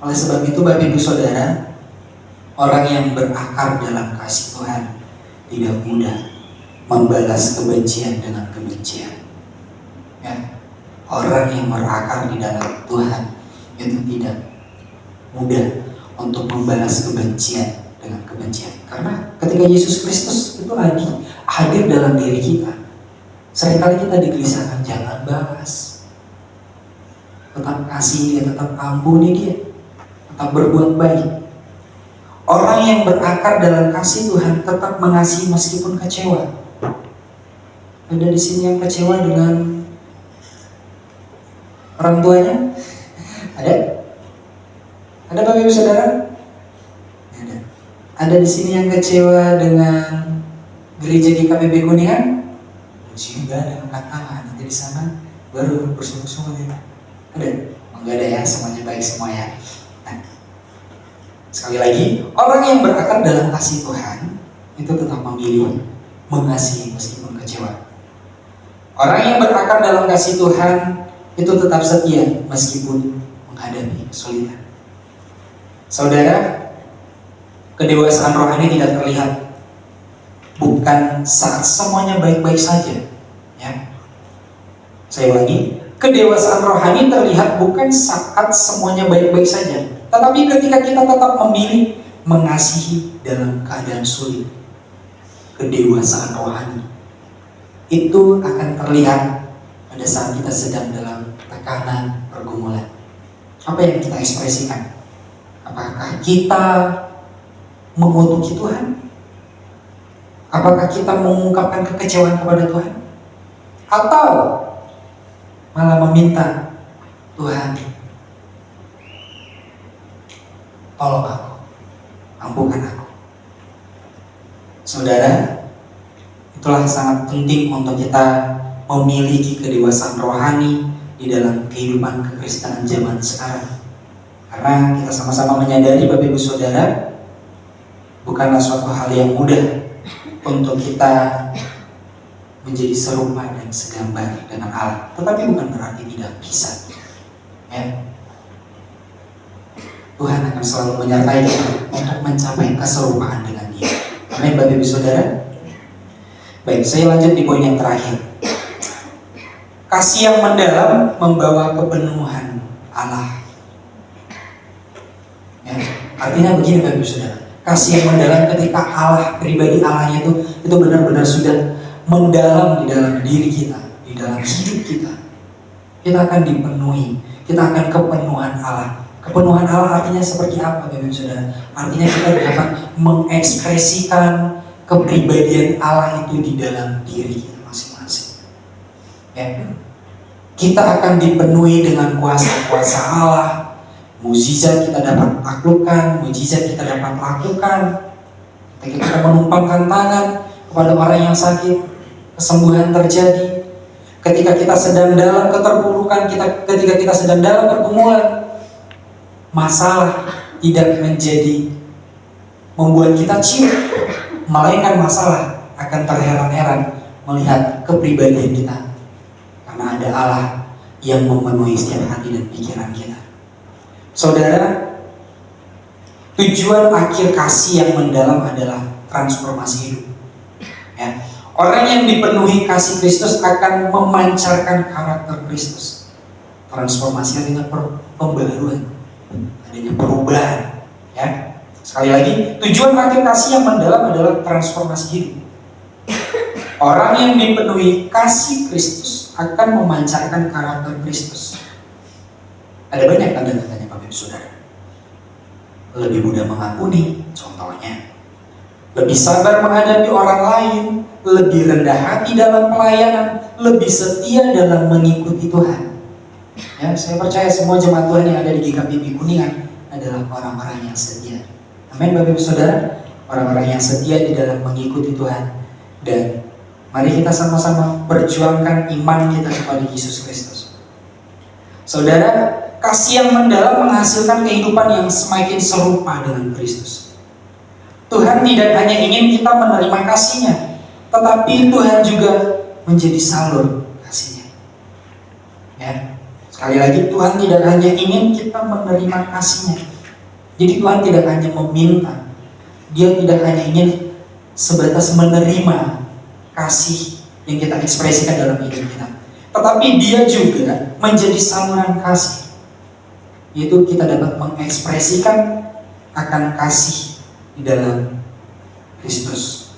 Oleh sebab itu Bapak Ibu Saudara, orang yang berakar dalam kasih Tuhan tidak mudah membalas kebencian dengan kebencian. Ya. Orang yang berakar di dalam Tuhan itu tidak mudah untuk membalas kebencian dengan kebencian. Karena ketika Yesus Kristus itu hadir dalam diri kita, seringkali kita digelisahkan, jangan balas, tetap kasih dia, tetap ampuni dia, tetap berbuat baik. Orang yang berakar dalam kasih Tuhan tetap mengasihi meskipun kecewa. Ada di sini yang kecewa dengan orang tuanya? Ada? Ada Bapak Ibu Saudara? Ada. Ada di sini yang kecewa dengan gereja GKPB Kuningan? Di sini nggak ada, angkat tangan. Nanti di sana baru bersungguh-sungguh ya. Ada? Enggak ada ya, semuanya baik semua ya. Nah, sekali lagi, orang yang berakar dalam kasih Tuhan itu tetap memilih mengasihi meskipun kecewa. Orang yang berakar dalam kasih Tuhan itu tetap setia meskipun menghadapi kesulitan. Saudara, kedewasaan rohani tidak terlihat bukan saat semuanya baik-baik saja. Ya. Saya ulangi, kedewasaan rohani terlihat bukan saat semuanya baik-baik saja, tetapi ketika kita tetap memilih mengasihi dalam keadaan sulit. Kedewasaan rohani itu akan terlihat pada saat kita sedang dalam tekanan, pergumulan. Apa yang kita ekspresikan? Apakah kita mengutuki Tuhan? Apakah kita mengungkapkan kekecewaan kepada Tuhan? Atau malah meminta, Tuhan, tolong aku, ampunkan aku. Saudara, itulah sangat penting untuk kita memiliki kedewasaan rohani di dalam kehidupan kekristenan zaman sekarang. Karena kita sama-sama menyadari Bapak Ibu Saudara, bukanlah suatu hal yang mudah untuk kita menjadi serupa dan segambar dengan Allah. Tetapi bukan berarti tidak bisa. Ya. Tuhan akan selalu menyertai kita untuk mencapai keserupaan dengan Dia. Amin Bapak Ibu Saudara. Baik, saya lanjut di poin yang terakhir. Kasih yang mendalam membawa kepenuhan Allah. Ya, artinya begini Bapak Ibu Saudara, kasih yang mendalam ketika Allah, pribadi Allahnya itu benar-benar sudah mendalam di dalam diri kita, di dalam hidup kita. Kita akan dipenuhi, kita akan kepenuhan Allah. Kepenuhan Allah artinya seperti apa Bapak Ibu Saudara? Artinya kita dapat mengekspresikan kepribadian Allah itu di dalam diri kita masing-masing. Ya. Kita akan dipenuhi dengan kuasa-kuasa Allah. Mukjizat kita dapat taklukkan, mukjizat kita dapat lakukan. Ketika kita menumpangkan tangan kepada orang yang sakit, kesembuhan terjadi. Ketika kita sedang dalam keterpurukan, ketika kita sedang dalam pergumulan, masalah tidak menjadi membuat kita ciut, melainkan masalah akan terheran-heran melihat kepribadian kita. Karena ada Allah yang memenuhi setiap hati dan pikiran kita. Saudara, tujuan akhir kasih yang mendalam adalah transformasi hidup. Ya. Orang yang dipenuhi kasih Kristus akan memancarkan karakter Kristus. Transformasi artinya pembaharuan, adanya perubahan. Ya. Sekali lagi, tujuan akhir kasih yang mendalam adalah transformasi hidup. Orang yang dipenuhi kasih Kristus akan memancarkan karakter Kristus. Ada banyak tanda-tandanya Bapak Ibu Saudara. Lebih mudah mengampuni, contohnya. Lebih sabar menghadapi orang lain, lebih rendah hati dalam pelayanan, lebih setia dalam mengikuti Tuhan. Ya, saya percaya semua jemaat Tuhan yang ada di GKPB Kuningan adalah orang-orang yang setia. Amin Bapak Ibu Saudara. Orang-orang yang setia di dalam mengikuti Tuhan. Dan mari kita sama-sama perjuangkan iman kita kepada Yesus Kristus. Saudara, kasih yang mendalam menghasilkan kehidupan yang semakin serupa dengan Kristus. Tuhan tidak hanya ingin kita menerima kasih-Nya, tetapi Tuhan juga menjadi salur kasih-Nya. Ya, sekali lagi, Tuhan tidak hanya ingin kita menerima kasih-Nya. Jadi Tuhan tidak hanya meminta, Dia tidak hanya ingin sebatas menerima kasih yang kita ekspresikan dalam hidup kita, tetapi Dia juga menjadi saluran kasih, yaitu kita dapat mengekspresikan akan kasih di dalam Kristus.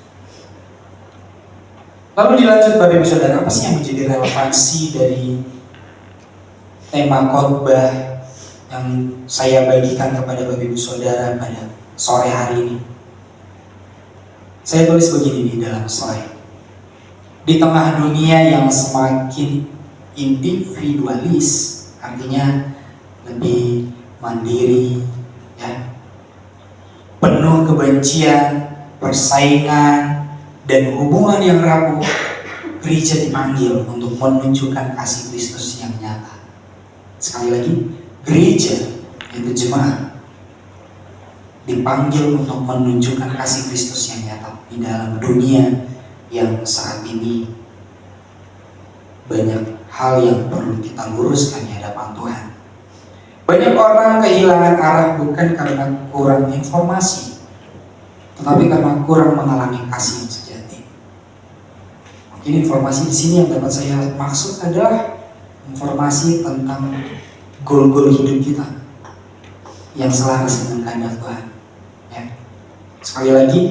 Lalu dilanjut Bapak Ibu Saudara, apa sih yang menjadi relevansi dari tema khotbah yang saya bagikan kepada Bapak Ibu Saudara pada sore hari ini? Saya tulis begini di dalam slide. Di tengah dunia yang semakin individualis, artinya lebih mandiri, ya, penuh kebencian, persaingan, dan hubungan yang rapuh, gereja dipanggil untuk menunjukkan kasih Kristus yang nyata. Sekali lagi, gereja, yaitu jemaat, dipanggil untuk menunjukkan kasih Kristus yang nyata di dalam dunia yang saat ini banyak hal yang perlu kita luruskan di hadapan Tuhan. Banyak orang kehilangan arah bukan karena kurang informasi, tetapi karena kurang mengalami kasih yang sejati. Mungkin informasi di sini yang dapat saya maksud adalah informasi tentang goal-goal hidup kita yang selaras dengan kehendak Tuhan. Ya. Sekali lagi,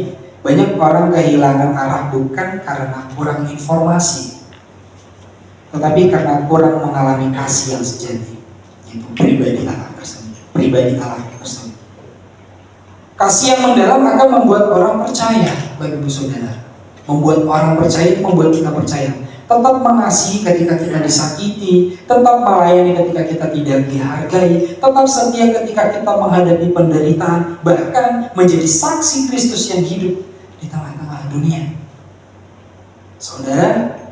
banyak orang kehilangan arah bukan karena kurang informasi, tetapi karena kurang mengalami kasih yang sejati, yaitu pribadi Allah tersebut. Kasih yang mendalam akan membuat orang percaya, Bapak Ibu Saudara. Membuat orang percaya, membuat kita percaya. Tetap mengasihi ketika kita disakiti, tetap melayani ketika kita tidak dihargai, tetap setia ketika kita menghadapi penderitaan, bahkan menjadi saksi Kristus yang hidup di tengah-tengah dunia. Saudara,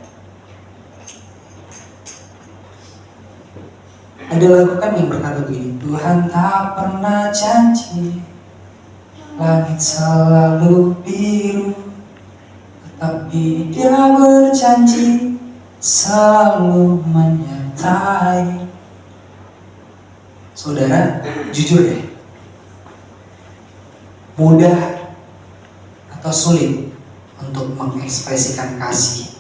ada lagu kan yang berkata begini, Tuhan tak pernah janji langit selalu biru, tetapi Dia berjanji selalu menyertai. Saudara, jujur deh, mudah atau sulit untuk mengekspresikan kasih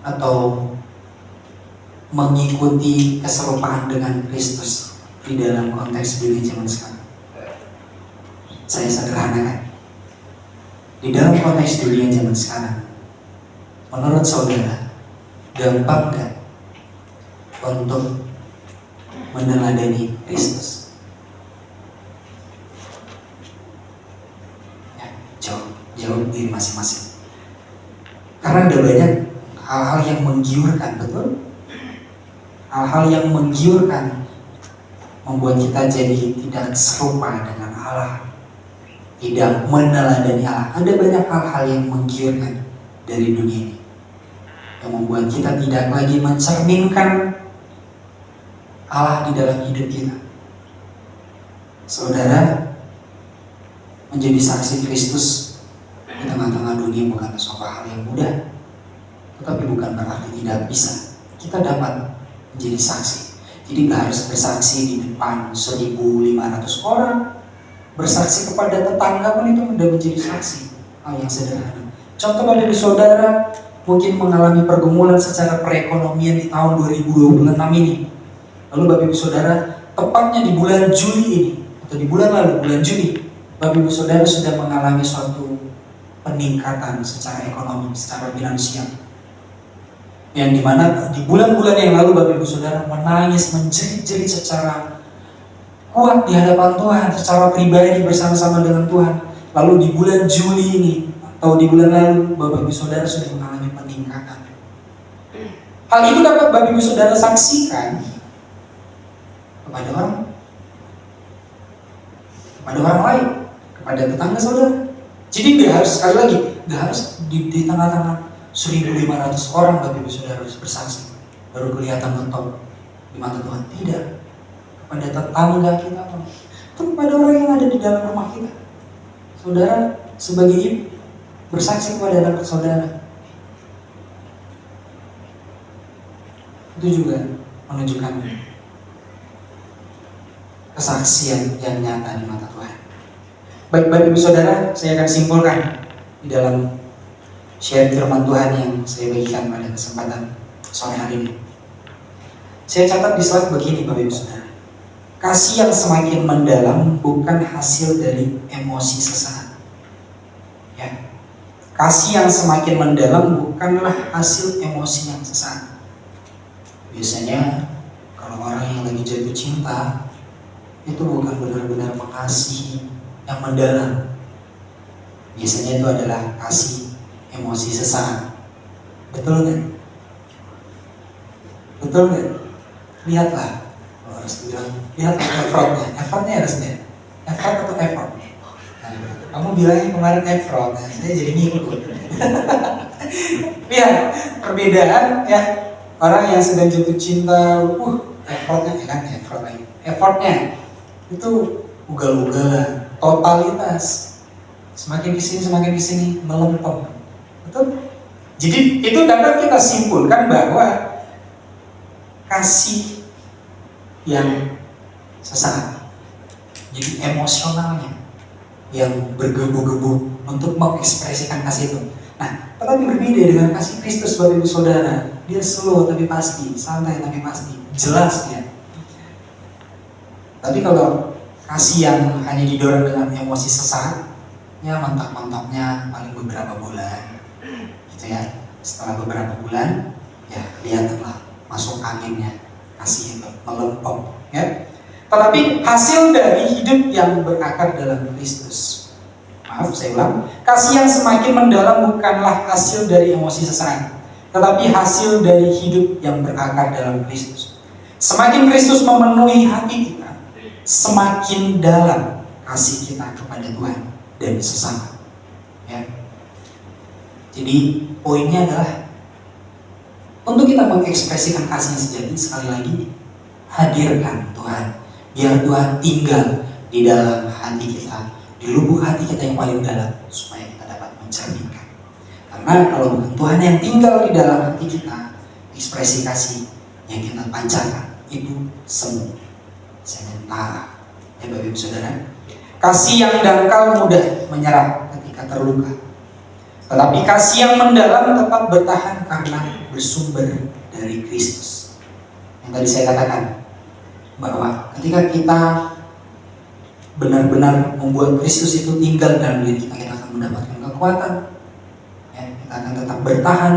atau mengikuti keserupaan dengan Kristus di dalam konteks dunia zaman sekarang. Saya sederhanakan. Di dalam konteks dunia zaman sekarang, menurut saudara, gampang gak untuk meneladani Kristus? Ya, jawab diri masing-masing. Karena ada banyak hal-hal yang menggiurkan, betul? Hal-hal yang menggiurkan membuat kita jadi tidak serupa dengan Allah, tidak meneladani Allah. Ada banyak hal-hal yang menggiurkan dari dunia ini, yang membuat kita tidak lagi mencerminkan Allah di dalam hidup kita. Saudara, menjadi saksi Kristus di tengah-tengah dunia bukan suatu hal yang mudah, tetapi bukan berarti tidak bisa. Kita dapat menjadi saksi. Jadi gak harus bersaksi di depan 1.500 orang. Bersaksi kepada tetangga pun itu sudah menjadi saksi. Hal yang sederhana. Contoh pada saudara mungkin mengalami pergumulan secara perekonomian di tahun 2026 ini. Lalu Bapak Ibu Saudara, tepatnya di bulan Juli ini, atau di bulan lalu, bulan Juli, Bapak Ibu Saudara sudah mengalami suatu peningkatan secara ekonomi, secara finansial. Yang dimana di bulan-bulan yang lalu Bapak Ibu Saudara menangis, menjerit-jerit secara kuat di hadapan Tuhan, secara pribadi bersama-sama dengan Tuhan. Lalu di bulan Juli ini, atau di bulan lalu, Bapak Ibu Saudara sudah mengalami peningkatan. Hal itu dapat Bapak Ibu Saudara saksikan kepada orang lain, kepada tetangga saudara. Jadi gak harus, sekali lagi, gak harus di tengah-tengah 1.500 orang Bapak Ibu Saudara harus bersaksi baru kelihatan betul di mata Tuhan. Tidak, kepada tetangga kita, itu kepada orang yang ada di dalam rumah kita. Saudara sebagai ibu bersaksi kepada anak saudara, itu juga menunjukkan kesaksian yang nyata di mata Tuhan. Baik Bapak Ibu Saudara, saya akan simpulkan di dalam share firman Tuhan yang saya bagikan pada kesempatan sore hari ini. Saya catat di slide begini Bapak Ibu Saudara. Kasih yang semakin mendalam bukan hasil dari emosi sesaat. Ya. Kasih yang semakin mendalam bukanlah hasil emosi yang sesaat. Biasanya kalau orang yang lagi jatuh cinta itu bukan benar-benar mengasihi yang mendalam. Biasanya itu adalah kasih emosi sesaat. Betul kan? Betul kan? Lihatlah. Kalau harus bilang, lihatlah effortnya. Effortnya harusnya. Effort atau effort? Nah, kamu bilangnya kemarin effort. Nah, saya jadi ngikut. Lihat perbedaan ya. Orang yang sedang jatuh cinta, effortnya ya kan effort lagi. Effortnya itu ugal-ugalan, totalitas. Semakin kesini melempem. Betul? Jadi itu dapat kita simpulkan bahwa kasih yang sesaat, jadi emosionalnya yang bergebu-gebu untuk mengekspresikan kasih itu. Nah, tetapi berbeda dengan kasih Kristus Bapak Ibu Saudara. Dia slow tapi pasti, santai tapi pasti, jelas dia. Tapi kalau kasih yang hanya didorong dengan emosi sesaat, ya mantap-mantapnya paling beberapa bulan, gitu ya. Setelah beberapa bulan, ya lihatlah masuk anginnya, kasih itu melempem, ya. Tetapi hasil dari hidup yang berakar dalam Kristus, maaf saya ulang, kasih yang semakin mendalam bukanlah hasil dari emosi sesaat, tetapi hasil dari hidup yang berakar dalam Kristus. Semakin Kristus memenuhi hati kita, semakin dalam kasih kita kepada Tuhan dan sesama. Ya. Jadi poinnya adalah untuk kita mengekspresikan kasih yang sejati, sekali lagi hadirkan Tuhan, biar Tuhan tinggal di dalam hati kita, di lubuk hati kita yang paling dalam, supaya kita dapat mencerminkan. Karena kalau bukan Tuhan yang tinggal di dalam hati kita, ekspresi kasih yang kita pancarkan itu semu, sementara. Ya Bapak Ibu Saudara, kasih yang dangkal mudah menyerah ketika terluka, tetapi kasih yang mendalam tetap bertahan karena bersumber dari Kristus. Yang tadi saya katakan, bahwa ketika kita benar-benar membuat Kristus itu tinggal dalam diri kita, kita akan mendapatkan kekuatan. Ya, kita akan tetap bertahan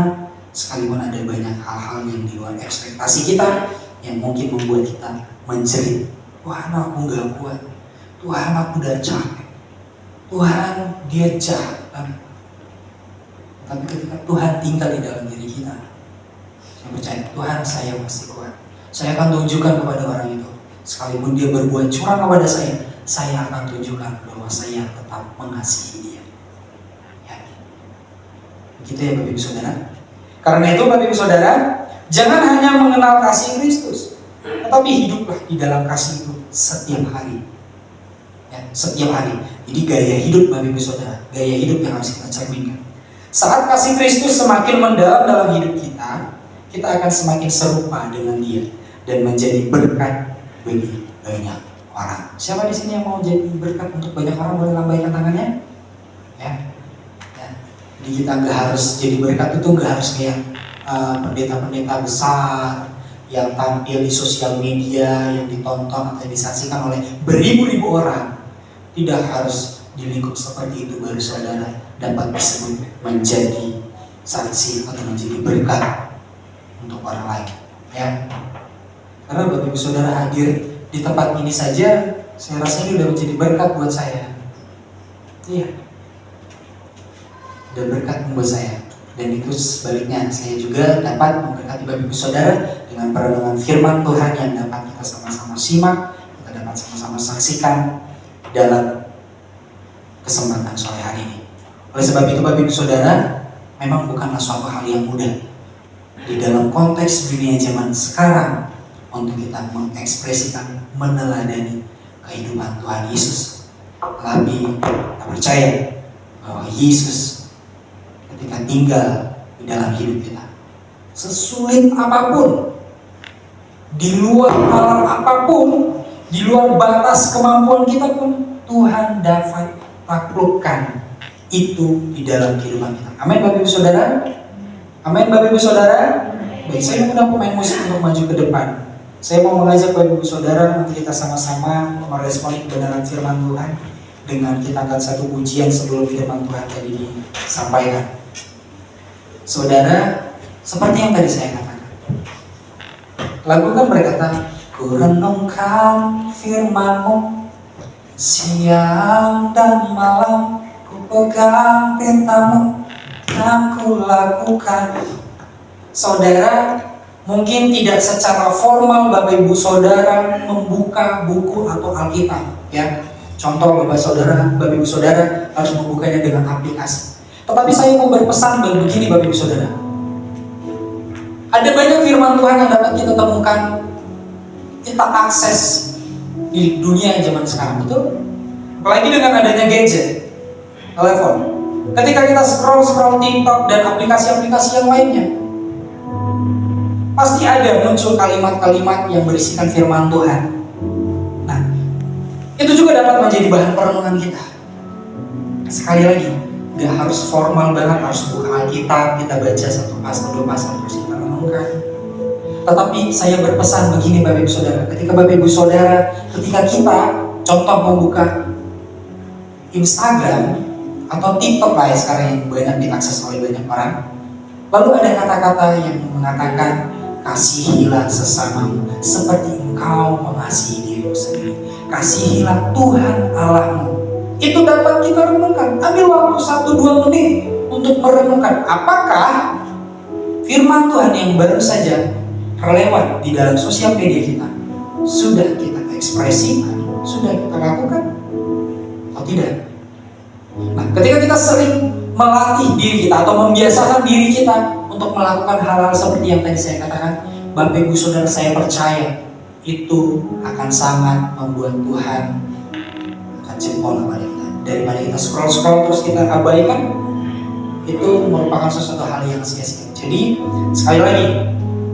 sekalipun ada banyak hal-hal yang di luar ekspektasi kita yang mungkin membuat kita menjerit. Tuhan, aku gak kuat. Tuhan, aku udah capek. Tuhan, dia jahat banget. Tapi ketika Tuhan tinggal di dalam diri kita, saya percaya Tuhan, saya pasti kuat. Saya akan tunjukkan kepada orang itu, sekalipun dia berbuat curang kepada saya akan tunjukkan bahwa saya tetap mengasihi dia. Ya. Begitu ya Bapak Ibu Saudara. Karena itu Bapak Ibu Saudara, jangan hanya mengenal kasih Kristus, tetapi hiduplah di dalam kasih itu setiap hari. Ya, setiap hari. Jadi gaya hidup Bapak Ibu Saudara, gaya hidup yang harus kita cerminkan. Saat kasih Kristus semakin mendalam dalam hidup kita, kita akan semakin serupa dengan dia dan menjadi berkat bagi banyak orang. Siapa di sini yang mau jadi berkat untuk banyak orang? Boleh lambaikan tangannya? Ya. Jadi kita nggak harus jadi berkat itu nggak harus kayak pendeta-pendeta besar yang tampil di sosial media yang ditonton atau disaksikan oleh beribu-ribu orang. Tidak harus di lingkup seperti itu baru saudara dapat disebut menjadi saksi atau menjadi berkat untuk orang lain. Ya. Karena Bapak Ibu Saudara hadir di tempat ini saja, saya rasa ini sudah menjadi berkat buat saya. Iya. Dan berkat buat saya. Dan itu sebaliknya, saya juga dapat memberkati Bapak Ibu Saudara dengan perenungan firman Tuhan yang dapat kita sama-sama simak, kita dapat sama-sama saksikan dalam kesempatan sore hari ini. Oleh sebab itu Bapak Ibu Saudara, memang bukanlah suatu hal yang mudah di dalam konteks dunia zaman sekarang untuk kita mengekspresikan, meneladani kehidupan Tuhan Yesus. Tetapi kita percaya bahwa Yesus ketika tinggal di dalam hidup kita, sesulit apapun, di luar alam apapun, di luar batas kemampuan kita pun, Tuhan dapat taklukkan itu di dalam kehidupan kita. Amin Bapak Ibu Saudara. Amin Bapak Ibu Saudara. Baik, saya mengundang pemain musik untuk maju ke depan. Saya mau mengajak Bapak Ibu Saudara untuk kita sama-sama merespon kebenaran firman Tuhan dengan kita angkat satu pujian sebelum firman Tuhan tadi disampaikan. Saudara, seperti yang tadi saya katakan, lagu kan berkata, ku renungkan firman-Mu siang dan malam, ku pegang perintah-Mu dan ku lakukan. Saudara, mungkin tidak secara formal Bapak Ibu Saudara membuka buku atau Alkitab, ya. Contoh Bapak Ibu Saudara harus membukanya dengan aplikasi. Tetapi saya mau berpesan begini Bapak Ibu Saudara. Ada banyak firman Tuhan yang dapat kita temukan, kita akses di dunia zaman sekarang, betul? Apalagi dengan adanya gadget, telepon. Ketika kita scroll TikTok dan aplikasi-aplikasi yang lainnya, pasti ada muncul kalimat-kalimat yang berisikan firman Tuhan. Nah, itu juga dapat menjadi bahan perenungan kita. Sekali lagi, gak harus formal banget, harus buka Alkitab, kita baca satu pasal, dua pasal, terus kita renungkan. Tetapi saya berpesan begini Bapak Ibu Saudara, ketika Bapak Ibu Saudara, ketika kita contoh membuka Instagram atau TikTok lah ya sekarang yang banyak diakses oleh banyak orang, lalu ada kata-kata yang mengatakan, kasihilah sesamamu seperti engkau mengasihi dirimu sendiri. Kasihilah Tuhan Allahmu. Itu dapat kita renungkan. Ambil waktu 1-2 menit untuk merenungkan apakah firman Tuhan yang baru saja terlewat di dalam sosial media kita sudah kita ekspresikan, sudah kita lakukan atau tidak. Nah, ketika kita sering melatih diri kita atau membiasakan diri kita untuk melakukan hal-hal seperti yang tadi saya katakan, Bapak Ibu Saudara, saya percaya itu akan sangat membuat Tuhan akan jempol kepada kita. Daripada kita scroll terus kita abaikan, itu merupakan sesuatu hal yang sia-sia. Jadi sekali lagi,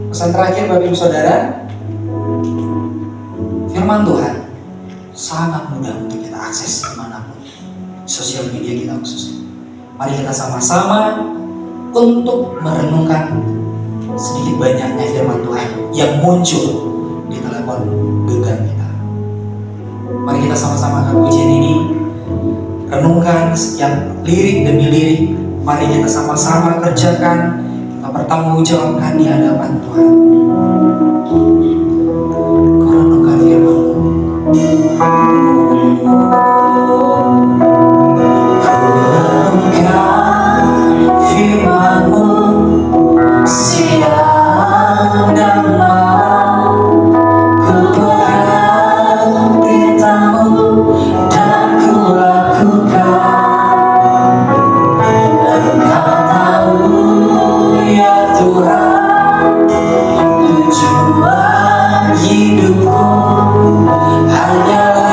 pesan terakhir Bapak Ibu Saudara, firman Tuhan sangat mudah untuk kita akses dimanapun, sosial media kita khususnya. Mari kita sama-sama untuk merenungkan sedikit banyaknya firman Tuhan yang muncul kon genggam kita. Mari kita sama-sama akan pujian ini renungkan setiap lirik demi lirik. Mari kita sama-sama kerjakan, kita bertanggung jawabkan di hadapan Tuhan. Kau renungkan firman-Mu. Firman-Mu siang dan malam, ku pegang perintah-Mu dan ku lakukan. Engkau tahu ya Tuhan, tujuan hidupku hanyalah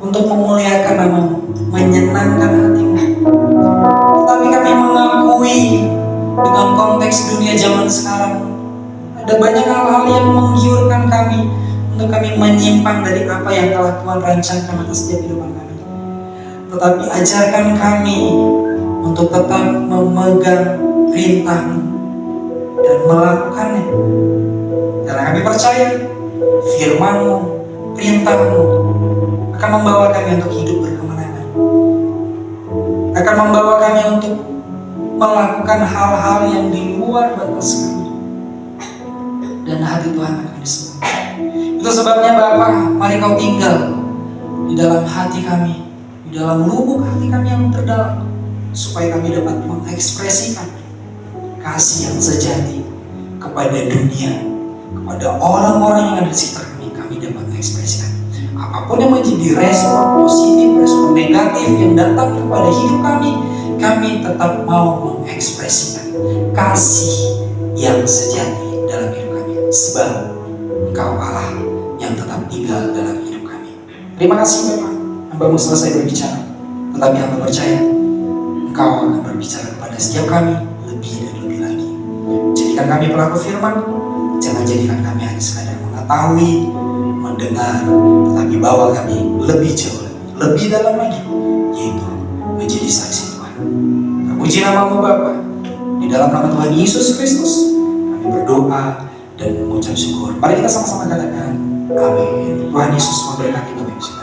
untuk menyenangkan hatimu. Tetapi kami mengakui dengan konteks dunia zaman sekarang, ada banyak hal-hal yang menggiurkan kami untuk kami menyimpang dari apa yang telah Tuhan rancangkan atas setiap kehidupan kami. Tetapi ajarkan kami untuk tetap memegang perintah-Mu, dan melakukannya. Karena kami percaya firman-Mu, perintah-Mu akan membawa kami untuk hidup berkemenangan, akan membawa kami untuk melakukan hal-hal yang di luar batas kami, dan hati Tuhan akan disenangkan. Itu sebabnya Bapa, mari Kau tinggal di dalam hati kami, di dalam lubuk hati kami yang terdalam, supaya kami dapat mengekspresikan kasih yang sejati kepada dunia, kepada orang-orang yang ada di sekitar kami. Kami dapat mengekspresikan apapun yang menjadi respon positif, respon negatif yang datang kepada hidup kami tetap mau mengekspresikan kasih yang sejati dalam hidup kami, sebab Engkau Allah yang tetap tinggal dalam hidup kami. Terima kasih Bapak, hamba-Mu selesai berbicara, tetapi hamba percaya Engkau akan berbicara kepada setiap kami lebih dan lebih lagi. Jadikan kami pelaku firman, jangan jadikan kami hanya sekadar mengetahui, mendengar, tetapi bawa kami lebih jauh lagi, lebih dalam lagi, yaitu menjadi saksi Tuhan. Terpuji nama-Mu Bapa, di dalam nama Tuhan Yesus Kristus kami berdoa dan mengucap syukur. Mari kita sama-sama katakan amin. Tuhan Yesus memberkati kita.